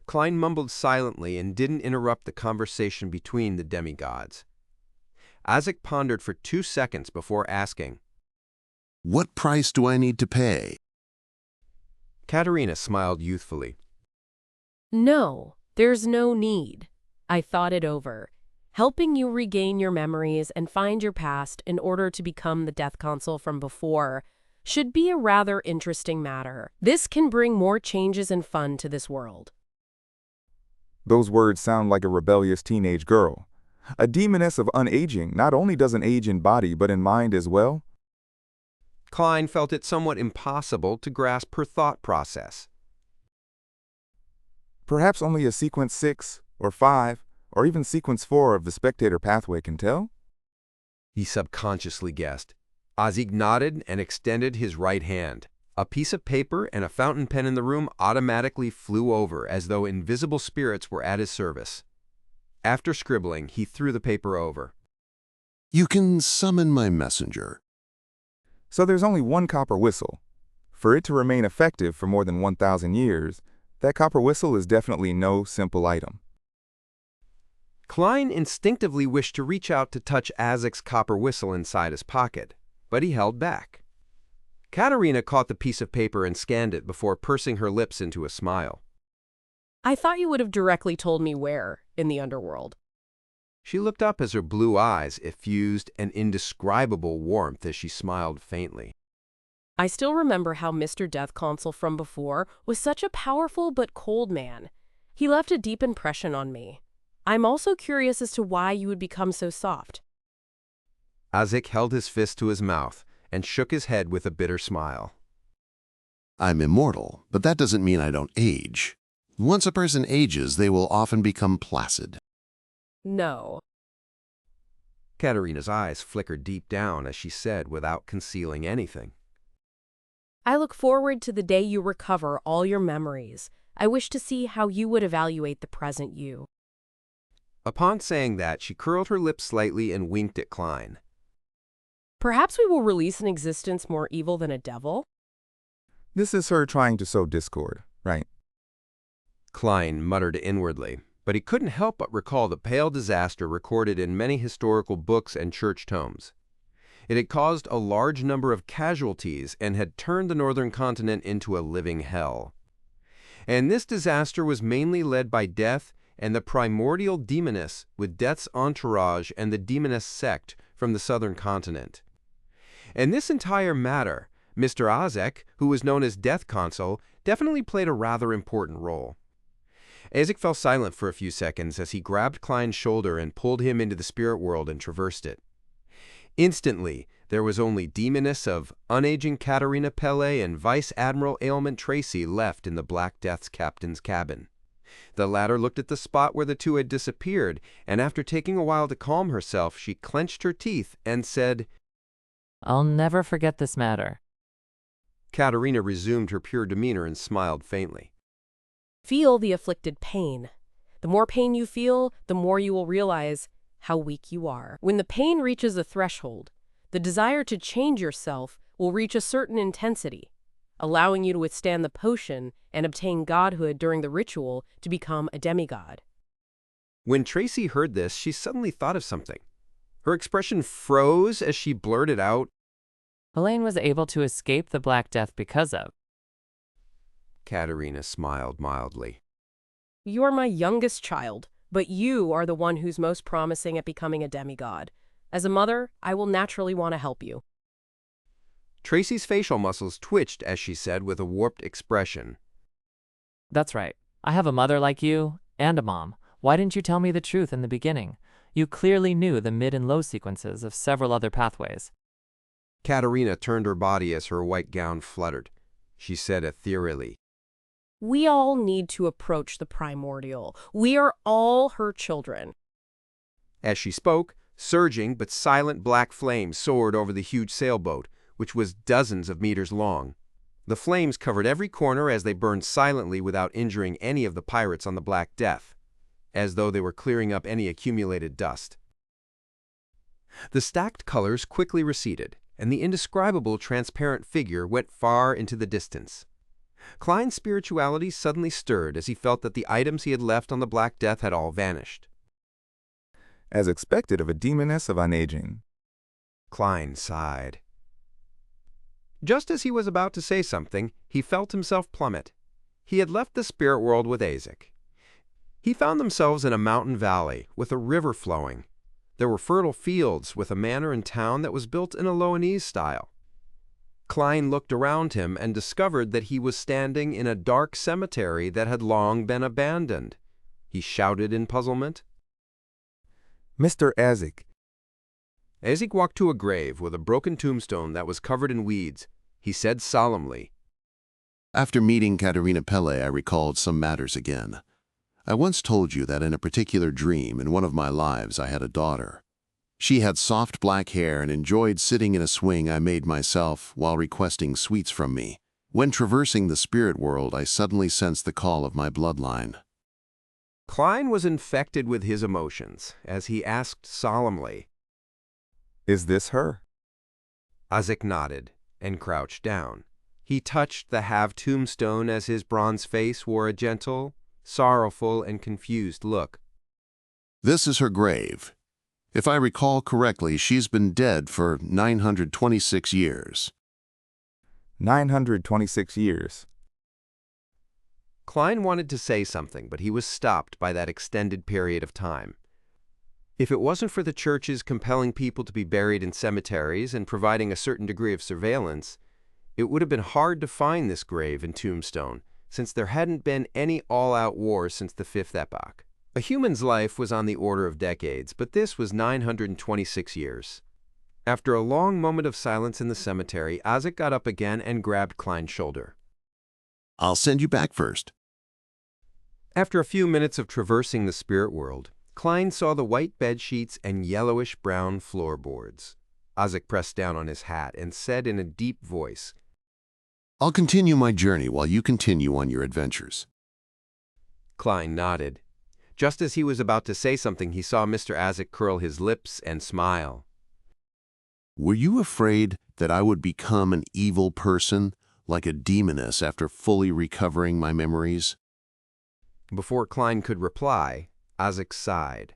Klein mumbled silently and didn't interrupt the conversation between the demigods. Azek pondered for 2 seconds before asking, What price do I need to pay? Katerina smiled youthfully. No, there's no need. I thought it over. Helping you regain your memories and find your past in order to become the death console from before should be a rather interesting matter. This can bring more changes and fun to this world. Those words sound like a rebellious teenage girl. A demoness of unaging not only doesn't age in body but in mind as well. Klein felt it somewhat impossible to grasp her thought process. Perhaps only a sequence 6 or 5 or even sequence 4 of the spectator pathway can tell? He subconsciously guessed. Ozzy nodded and extended his right hand. A piece of paper and a fountain pen in the room automatically flew over as though invisible spirits were at his service. After scribbling, he threw the paper over. You can summon my messenger. So there's only one copper whistle. For it to remain effective for more than 1,000 years, that copper whistle is definitely no simple item. Klein instinctively wished to reach out to touch Isaac's copper whistle inside his pocket, but he held back. Katerina caught the piece of paper and scanned it before pursing her lips into a smile. I thought you would have directly told me where, in the underworld. She looked up as her blue eyes effused an indescribable warmth as she smiled faintly. I still remember how Mr. Death Console from before was such a powerful but cold man. He left a deep impression on me. I'm also curious as to why you would become so soft. Isaac held his fist to his mouth and shook his head with a bitter smile. I'm immortal, but that doesn't mean I don't age. Once a person ages, they will often become placid. No. Katerina's eyes flickered deep down as she said without concealing anything. I look forward to the day you recover all your memories. I wish to see how you would evaluate the present you. Upon saying that, she curled her lips slightly and winked at Klein. Perhaps we will release an existence more evil than a devil? This is her trying to sow discord, right? Klein muttered inwardly, but he couldn't help but recall the pale disaster recorded in many historical books and church tomes. It had caused a large number of casualties and had turned the northern continent into a living hell. And this disaster was mainly led by Death and the primordial demoness with Death's entourage and the demoness sect from the southern continent. In this entire matter, Mr. Ozek, who was known as Death Console, definitely played a rather important role. Isaac fell silent for a few seconds as he grabbed Klein's shoulder and pulled him into the spirit world and traversed it. Instantly, there was only demoness of unaging Katerina Pelle and Vice Admiral Ailment Tracy left in the Black Death's captain's cabin. The latter looked at the spot where the two had disappeared, and after taking a while to calm herself, she clenched her teeth and said, I'll never forget this matter. Katerina resumed her pure demeanor and smiled faintly. Feel the afflicted pain. The more pain you feel, the more you will realize how weak you are. When the pain reaches a threshold, the desire to change yourself will reach a certain intensity, allowing you to withstand the potion and obtain godhood during the ritual to become a demigod. When Tracy heard this, she suddenly thought of something. Her expression froze as she blurted out, Elaine was able to escape the Black Death because of. Katerina smiled mildly. You are my youngest child, but you are the one who's most promising at becoming a demigod. As a mother, I will naturally want to help you. Tracy's facial muscles twitched as she said with a warped expression. That's right. I have a mother like you, and a mom. Why didn't you tell me the truth in the beginning? You clearly knew the mid and low sequences of several other pathways. Katerina turned her body as her white gown fluttered. She said ethereally, We all need to approach the primordial. We are all her children. As she spoke, surging but silent black flames soared over the huge sailboat, which was dozens of meters long. The flames covered every corner as they burned silently without injuring any of the pirates on the Black Death, as though they were clearing up any accumulated dust. The stacked colors quickly receded, and the indescribable transparent figure went far into the distance. Klein's spirituality suddenly stirred as he felt that the items he had left on the Black Death had all vanished. As expected of a demoness of unaging. Klein sighed. Just as he was about to say something, he felt himself plummet. He had left the spirit world with Isaac. He found themselves in a mountain valley with a river flowing. There were fertile fields with a manor and town that was built in a Loanese style. Klein looked around him and discovered that he was standing in a dark cemetery that had long been abandoned. He shouted in puzzlement. Mr. Azik. Azik walked to a grave with a broken tombstone that was covered in weeds. He said solemnly, After meeting Katerina Pelle, I recalled some matters again. I once told you that in a particular dream in one of my lives I had a daughter. She had soft black hair and enjoyed sitting in a swing I made myself while requesting sweets from me. When traversing the spirit world, I suddenly sensed the call of my bloodline. Klein was infected with his emotions as he asked solemnly, Is this her? Azik nodded and crouched down. He touched the halved tombstone as his bronze face wore a gentle, sorrowful, and confused look. This is her grave. If I recall correctly, she's been dead for 926 years. 926 years. Klein wanted to say something, but he was stopped by that extended period of time. If it wasn't for the churches compelling people to be buried in cemeteries and providing a certain degree of surveillance, it would have been hard to find this grave and tombstone, since there hadn't been any all-out war since the Fifth Epoch. A human's life was on the order of decades, but this was 926 years. After a long moment of silence in the cemetery, Azik got up again and grabbed Klein's shoulder. I'll send you back first. After a few minutes of traversing the spirit world, Klein saw the white bed sheets and yellowish-brown floorboards. Azik pressed down on his hat and said in a deep voice, I'll continue my journey while you continue on your adventures. Klein nodded. Just as he was about to say something, he saw Mr. Azik curl his lips and smile. Were you afraid that I would become an evil person, like a demoness after fully recovering my memories? Before Klein could reply, Azik sighed.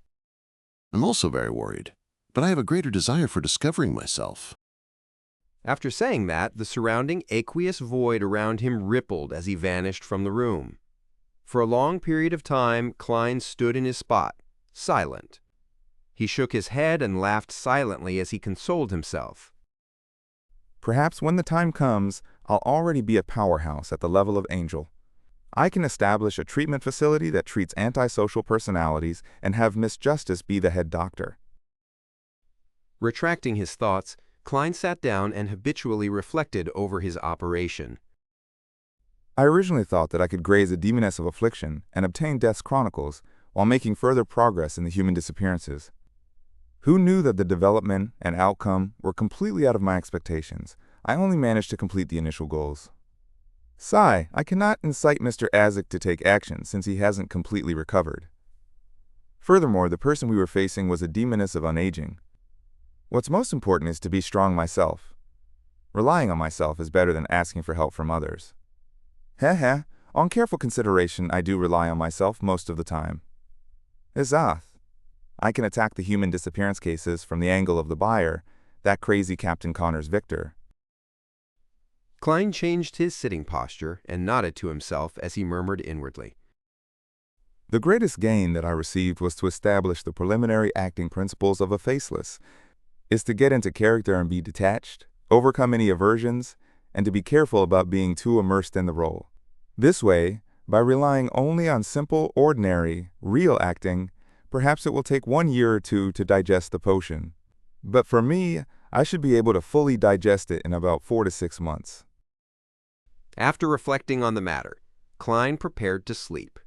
I'm also very worried, but I have a greater desire for discovering myself. After saying that, the surrounding aqueous void around him rippled as he vanished from the room. For a long period of time, Klein stood in his spot, silent. He shook his head and laughed silently as he consoled himself. Perhaps when the time comes, I'll already be a powerhouse at the level of Angel. I can establish a treatment facility that treats antisocial personalities and have Miss Justice be the head doctor. Retracting his thoughts, Klein sat down and habitually reflected over his operation. I originally thought that I could graze a demoness of affliction and obtain Death's Chronicles while making further progress in the human disappearances. Who knew that the development and outcome were completely out of my expectations? I only managed to complete the initial goals. Sigh, I cannot incite Mr. Azik to take action since he hasn't completely recovered. Furthermore, the person we were facing was a demoness of unaging. What's most important is to be strong myself. Relying on myself is better than asking for help from others. Heh, on careful consideration, I do rely on myself most of the time. Izath. I can attack the human disappearance cases from the angle of the buyer, that crazy Captain Connors Victor. Klein changed his sitting posture and nodded to himself as he murmured inwardly. The greatest gain that I received was to establish the preliminary acting principles of a faceless, is to get into character and be detached, overcome any aversions, and to be careful about being too immersed in the role. This way, by relying only on simple, ordinary, real acting, perhaps it will take 1 year or 2 to digest the potion. But for me, I should be able to fully digest it in about 4 to 6 months. After reflecting on the matter, Klein prepared to sleep.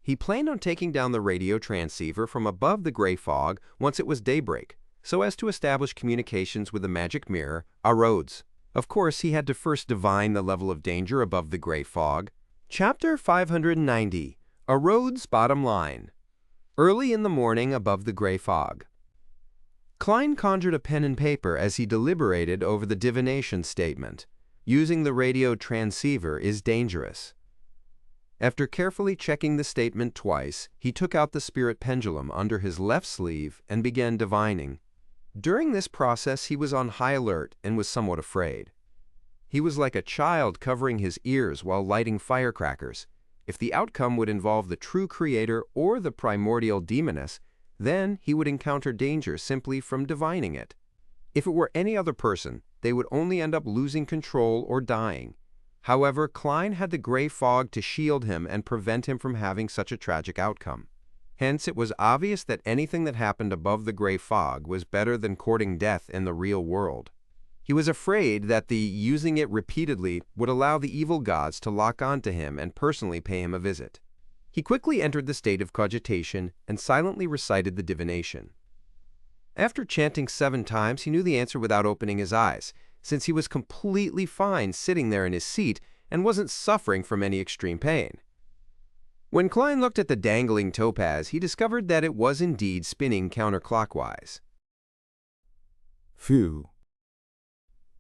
He planned on taking down the radio transceiver from above the gray fog once it was daybreak, so as to establish communications with the magic mirror, Arrodes. Of course, he had to first divine the level of danger above the gray fog. Chapter 590, Arrodes' Bottom Line. Early in the morning above the gray fog. Klein conjured a pen and paper as he deliberated over the divination statement. Using the radio transceiver is dangerous. After carefully checking the statement twice, he took out the spirit pendulum under his left sleeve and began divining. During this process, he was on high alert and was somewhat afraid. He was like a child covering his ears while lighting firecrackers. If the outcome would involve the true creator or the primordial demoness, then he would encounter danger simply from divining it. If it were any other person, they would only end up losing control or dying. However, Klein had the gray fog to shield him and prevent him from having such a tragic outcome. Hence, it was obvious that anything that happened above the gray fog was better than courting death in the real world. He was afraid that the using it repeatedly would allow the evil gods to lock onto him and personally pay him a visit. He quickly entered the state of cogitation and silently recited the divination. After chanting 7 times, he knew the answer without opening his eyes, since he was completely fine sitting there in his seat and wasn't suffering from any extreme pain. When Klein looked at the dangling topaz, he discovered that it was indeed spinning counterclockwise. Phew.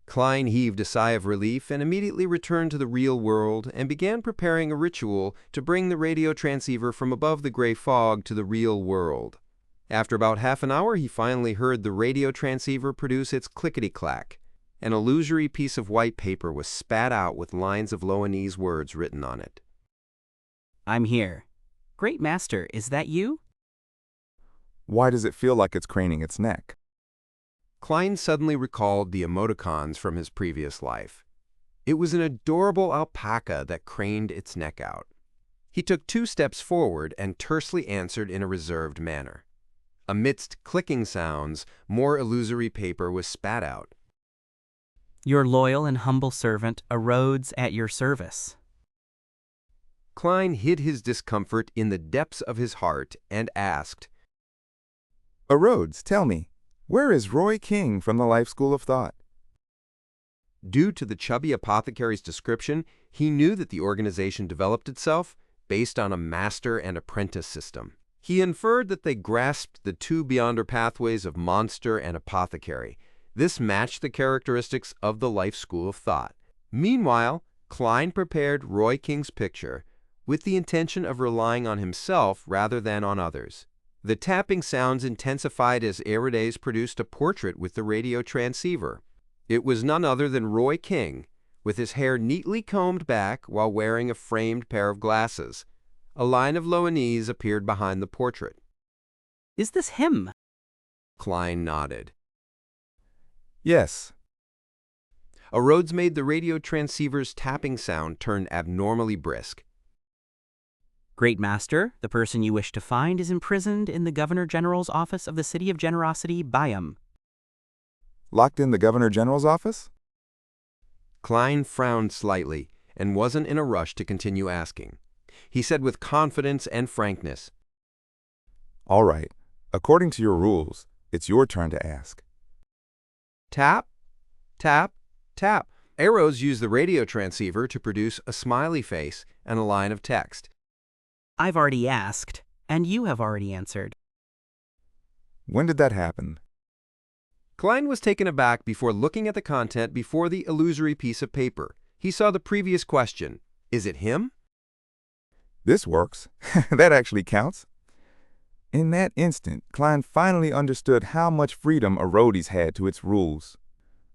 Klein heaved a sigh of relief and immediately returned to the real world and began preparing a ritual to bring the radio transceiver from above the gray fog to the real world. After about half an hour, he finally heard the radio transceiver produce its clickety-clack. An illusory piece of white paper was spat out with lines of Loanese words written on it. I'm here. Great Master, is that you? Why does it feel like it's craning its neck? Klein suddenly recalled the emoticons from his previous life. It was an adorable alpaca that craned its neck out. He took 2 steps forward and tersely answered in a reserved manner. Amidst clicking sounds, more illusory paper was spat out. Your loyal and humble servant, Arrodes, at your service. Klein hid his discomfort in the depths of his heart and asked, Arrodes, tell me, where is Roy King from the Life School of Thought? Due to the chubby apothecary's description, he knew that the organization developed itself based on a master and apprentice system. He inferred that they grasped the 2 beyonder pathways of monster and apothecary. This matched the characteristics of the Life School of Thought. Meanwhile, Klein prepared Roy King's picture with the intention of relying on himself rather than on others. The tapping sounds intensified as Arrodes produced a portrait with the radio transceiver. It was none other than Roy King, with his hair neatly combed back while wearing a framed pair of glasses. A line of Loanese appeared behind the portrait. Is this him? Klein nodded. Yes. Arrodes made the radio transceiver's tapping sound turn abnormally brisk. Great Master, the person you wish to find is imprisoned in the Governor General's office of the City of Generosity, Byam. Locked in the Governor General's office? Klein frowned slightly and wasn't in a rush to continue asking. He said with confidence and frankness, All right. According to your rules, it's your turn to ask. Tap, tap, tap. Arrows used the radio transceiver to produce a smiley face and a line of text. I've already asked, and you have already answered. When did that happen? Klein was taken aback before looking at the content before the illusory piece of paper. He saw the previous question. Is it him? This works. That actually counts. In that instant, Klein finally understood how much freedom Arrodes had to its rules.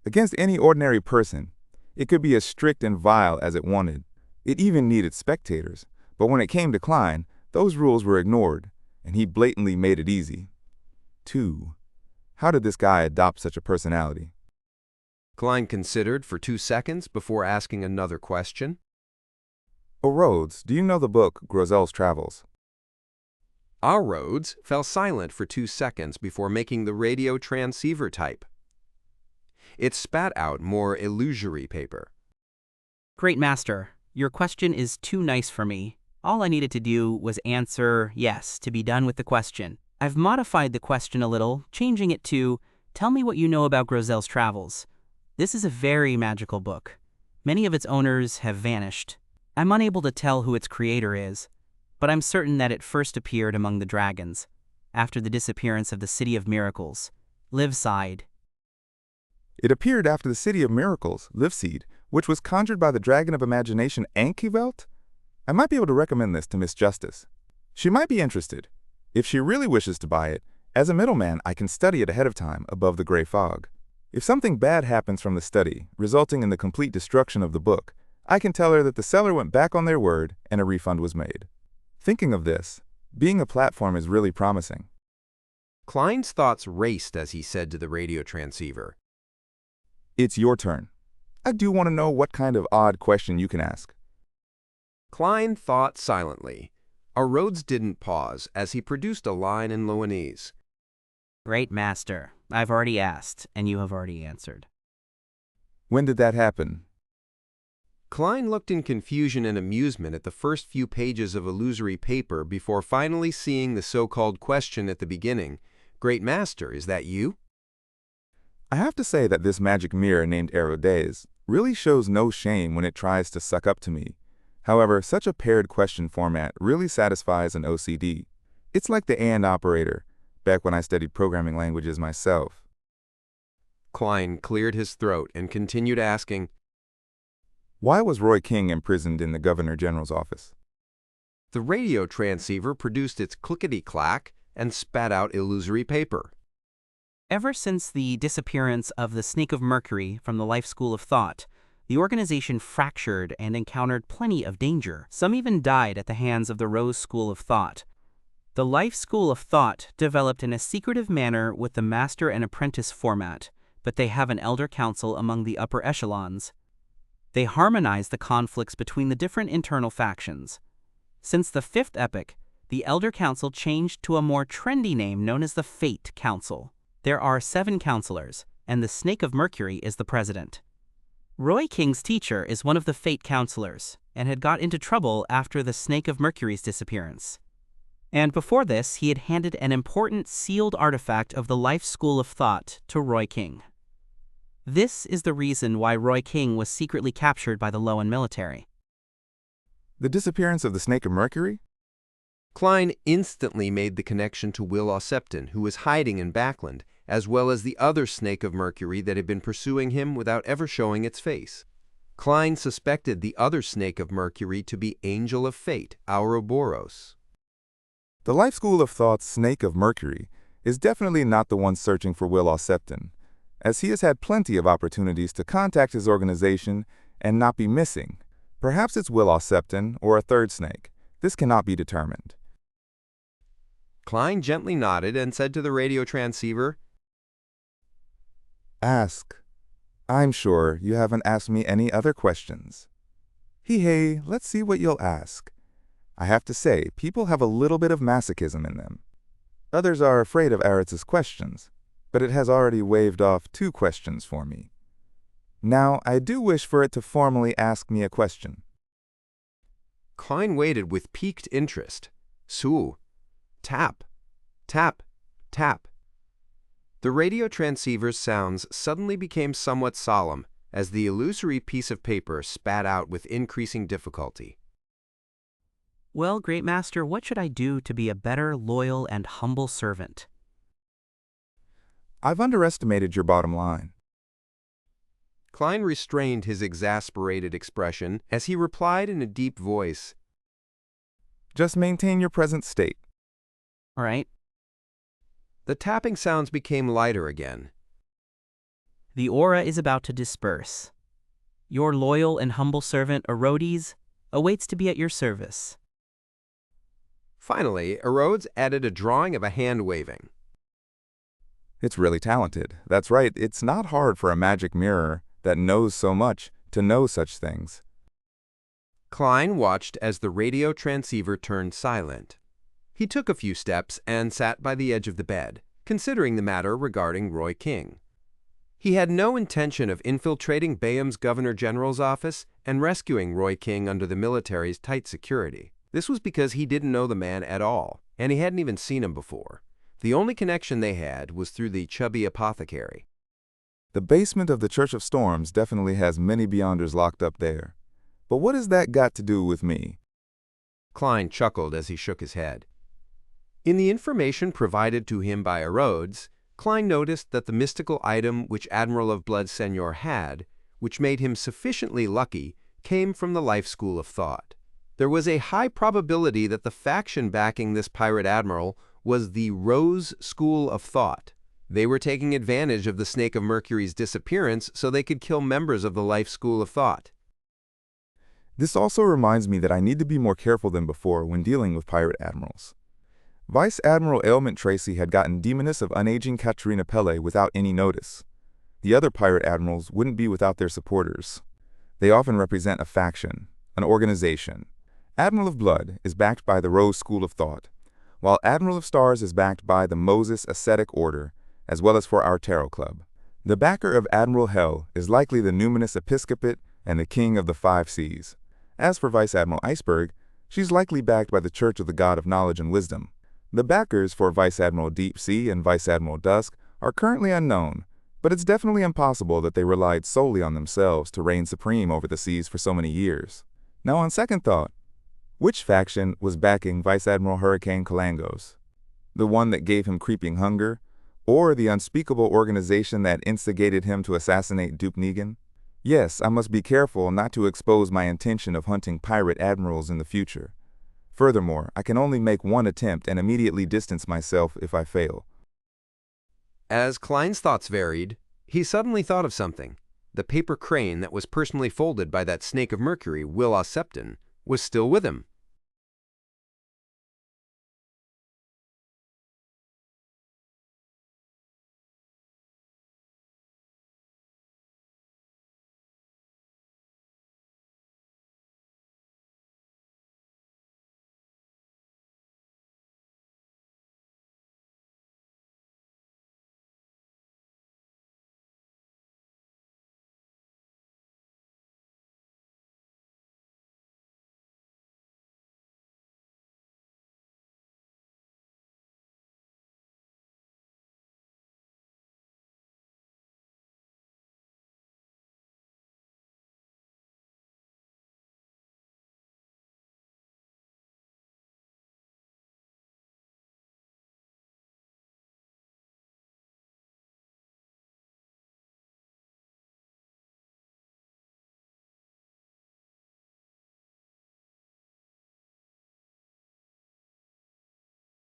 Against any ordinary person, it could be as strict and vile as it wanted. It even needed spectators. But when it came to Klein, those rules were ignored, and he blatantly made it easy. 2. How did this guy adopt such a personality? Klein considered for 2 seconds before asking another question. Arrodes, do you know the book Grozel's Travels? Arrodes fell silent for 2 seconds before making the radio transceiver type. It spat out more illusory paper. Great Master, your question is too nice for me. All I needed to do was answer yes to be done with the question. I've modified the question a little, changing it to, tell me what you know about Grozel's Travels. This is a very magical book. Many of its owners have vanished. I'm unable to tell who its creator is, but I'm certain that it first appeared among the dragons, after the disappearance of the City of Miracles, Liveside. It appeared after the City of Miracles, Liveside, which was conjured by the Dragon of Imagination Ankivelt? I might be able to recommend this to Miss Justice. She might be interested. If she really wishes to buy it, as a middleman I can study it ahead of time above the gray fog. If something bad happens from the study, resulting in the complete destruction of the book, I can tell her that the seller went back on their word and a refund was made. Thinking of this, being a platform is really promising. Klein's thoughts raced as he said to the radio transceiver, It's your turn. I do want to know what kind of odd question you can ask. Klein thought silently. Arrodes didn't pause as he produced a line in Loanese. Great master, I've already asked, and you have already answered. When did that happen? Klein looked in confusion and amusement at the first few pages of illusory paper before finally seeing the so-called question at the beginning. Great master, is that you? I have to say that this magic mirror named Arrodes really shows no shame when it tries to suck up to me. However, such a paired question format really satisfies an OCD. It's like the AND operator, back when I studied programming languages myself. Klein cleared his throat and continued asking, Why was Roy King imprisoned in the Governor General's office? The radio transceiver produced its clickety-clack and spat out illusory paper. Ever since the disappearance of the Snake of Mercury from the Life School of Thought, the organization fractured and encountered plenty of danger. Some even died at the hands of the Rose School of Thought. The Life School of Thought developed in a secretive manner with the master and apprentice format, but they have an elder council among the upper echelons. They harmonize the conflicts between the different internal factions. Since the fifth epoch, the Elder Council changed to a more trendy name known as the Fate Council. There are 7 counselors, and the Snake of Mercury is the president. Roy King's teacher is one of the Fate counselors, and had got into trouble after the Snake of Mercury's disappearance. And before this, he had handed an important sealed artifact of the Life School of Thought to Roy King. This is the reason why Roy King was secretly captured by the Loan military. The disappearance of the Snake of Mercury? Klein instantly made the connection to Will Ossepton, who was hiding in Backland, as well as the other Snake of Mercury that had been pursuing him without ever showing its face. Klein suspected the other Snake of Mercury to be Angel of Fate, Ouroboros. The Life School of Thought's Snake of Mercury is definitely not the one searching for Will Ossepton, as he has had plenty of opportunities to contact his organization and not be missing. Perhaps it's Will Ossepton or a third snake. This cannot be determined. Klein gently nodded and said to the radio transceiver, Ask. I'm sure you haven't asked me any other questions. Hey, let's see what you'll ask. I have to say, people have a little bit of masochism in them. Others are afraid of Arrodes' questions, but it has already waved off 2 questions for me. Now, I do wish for it to formally ask me a question. Klein waited with piqued interest. Sue. Tap. Tap. Tap. The radio transceiver's sounds suddenly became somewhat solemn as the illusory piece of paper spat out with increasing difficulty. Well, Great Master, what should I do to be a better, loyal, and humble servant? I've underestimated your bottom line. Klein restrained his exasperated expression as he replied in a deep voice, Just maintain your present state. All right. The tapping sounds became lighter again. The aura is about to disperse. Your loyal and humble servant, Arrodes, awaits to be at your service. Finally, Arrodes added a drawing of a hand waving. It's really talented. That's right, it's not hard for a magic mirror that knows so much to know such things. Klein watched as the radio transceiver turned silent. He took a few steps and sat by the edge of the bed, considering the matter regarding Roy King. He had no intention of infiltrating Bayham's Governor General's office and rescuing Roy King under the military's tight security. This was because he didn't know the man at all, and he hadn't even seen him before. The only connection they had was through the chubby apothecary. The basement of the Church of Storms definitely has many Beyonders locked up there. But what has that got to do with me? Klein chuckled as he shook his head. In the information provided to him by Arrodes, Klein noticed that the mystical item which Admiral of Blood Senior had, which made him sufficiently lucky, came from the Life School of Thought. There was a high probability that the faction backing this pirate admiral was the Rose School of Thought. They were taking advantage of the Snake of Mercury's disappearance so they could kill members of the Life School of Thought. This also reminds me that I need to be more careful than before when dealing with pirate admirals. Vice Admiral Ailment Tracy had gotten Demoness of unaging Katerina Pelle without any notice. The other pirate admirals wouldn't be without their supporters. They often represent a faction, an organization. Admiral of Blood is backed by the Rose School of Thought, while Admiral of Stars is backed by the Moses Ascetic Order, as well as for our Tarot Club. The backer of Admiral Hell is likely the Numinous Episcopate and the King of the Five Seas. As for Vice Admiral Iceberg, she's likely backed by the Church of the God of Knowledge and Wisdom. The backers for Vice Admiral Deep Sea and Vice Admiral Dusk are currently unknown, but it's definitely impossible that they relied solely on themselves to reign supreme over the seas for so many years. Now, on second thought, which faction was backing Vice Admiral Hurricane Kalangos? The one that gave him creeping hunger, or the unspeakable organization that instigated him to assassinate Duke Negan? Yes, I must be careful not to expose my intention of hunting pirate admirals in the future. Furthermore, I can only make one attempt and immediately distance myself if I fail. As Klein's thoughts varied, he suddenly thought of something. The paper crane that was personally folded by that snake of Mercury, Will Septon, was still with him.